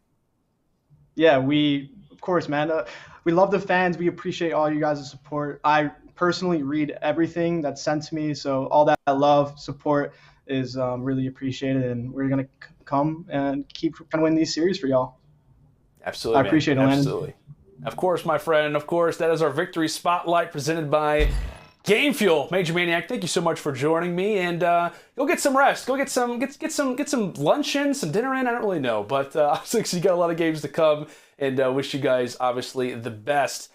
Yeah, of course, man. We love the fans. We appreciate all you guys' support. I personally read everything that's sent to me. So all that love, support is really appreciated, and we're going to come and keep trying to win these series for y'all. Absolutely, I appreciate it, Landon. Absolutely. Of course, my friend, and of course, that is our victory spotlight presented by Game Fuel. MajorManiak, thank you so much for joining me, and go get some rest. Go get some lunch in, some dinner in. I don't really know, but obviously you got a lot of games to come, and wish you guys obviously the best.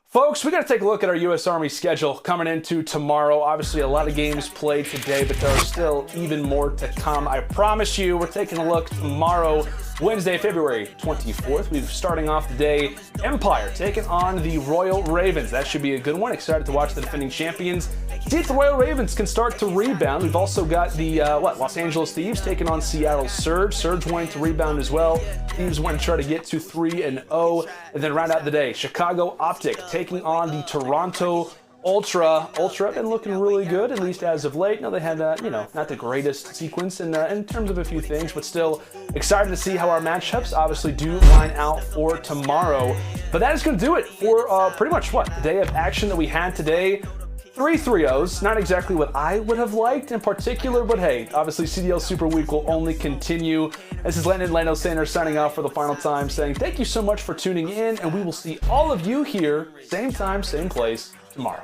Folks, we got to take a look at our U.S. Army schedule coming into tomorrow. Obviously, a lot of games played today, but there are still even more to come. I promise you, we're taking a look tomorrow, Wednesday, February 24th. We're starting off the day, Empire taking on the Royal Ravens. That should be a good one. Excited to watch the defending champions. See if the Royal Ravens can start to rebound. We've also got the Los Angeles Thieves taking on Seattle Surge. Surge wanting to rebound as well. Thieves want to try to get to 3-0, and then round out the day, Chicago OpTic taking on the Toronto Ultra. Ultra have been looking really good, at least as of late. Now they had, not the greatest sequence in terms of a few things, but still excited to see how our matchups obviously do line out for tomorrow. But that is going to do it for pretty much the day of action that we had today. 3 3-0s, not exactly what I would have liked in particular, but hey, obviously CDL Super Week will only continue. This is Landon Lando Sanders signing off for the final time, saying thank you so much for tuning in, and we will see all of you here, same time, same place, tomorrow.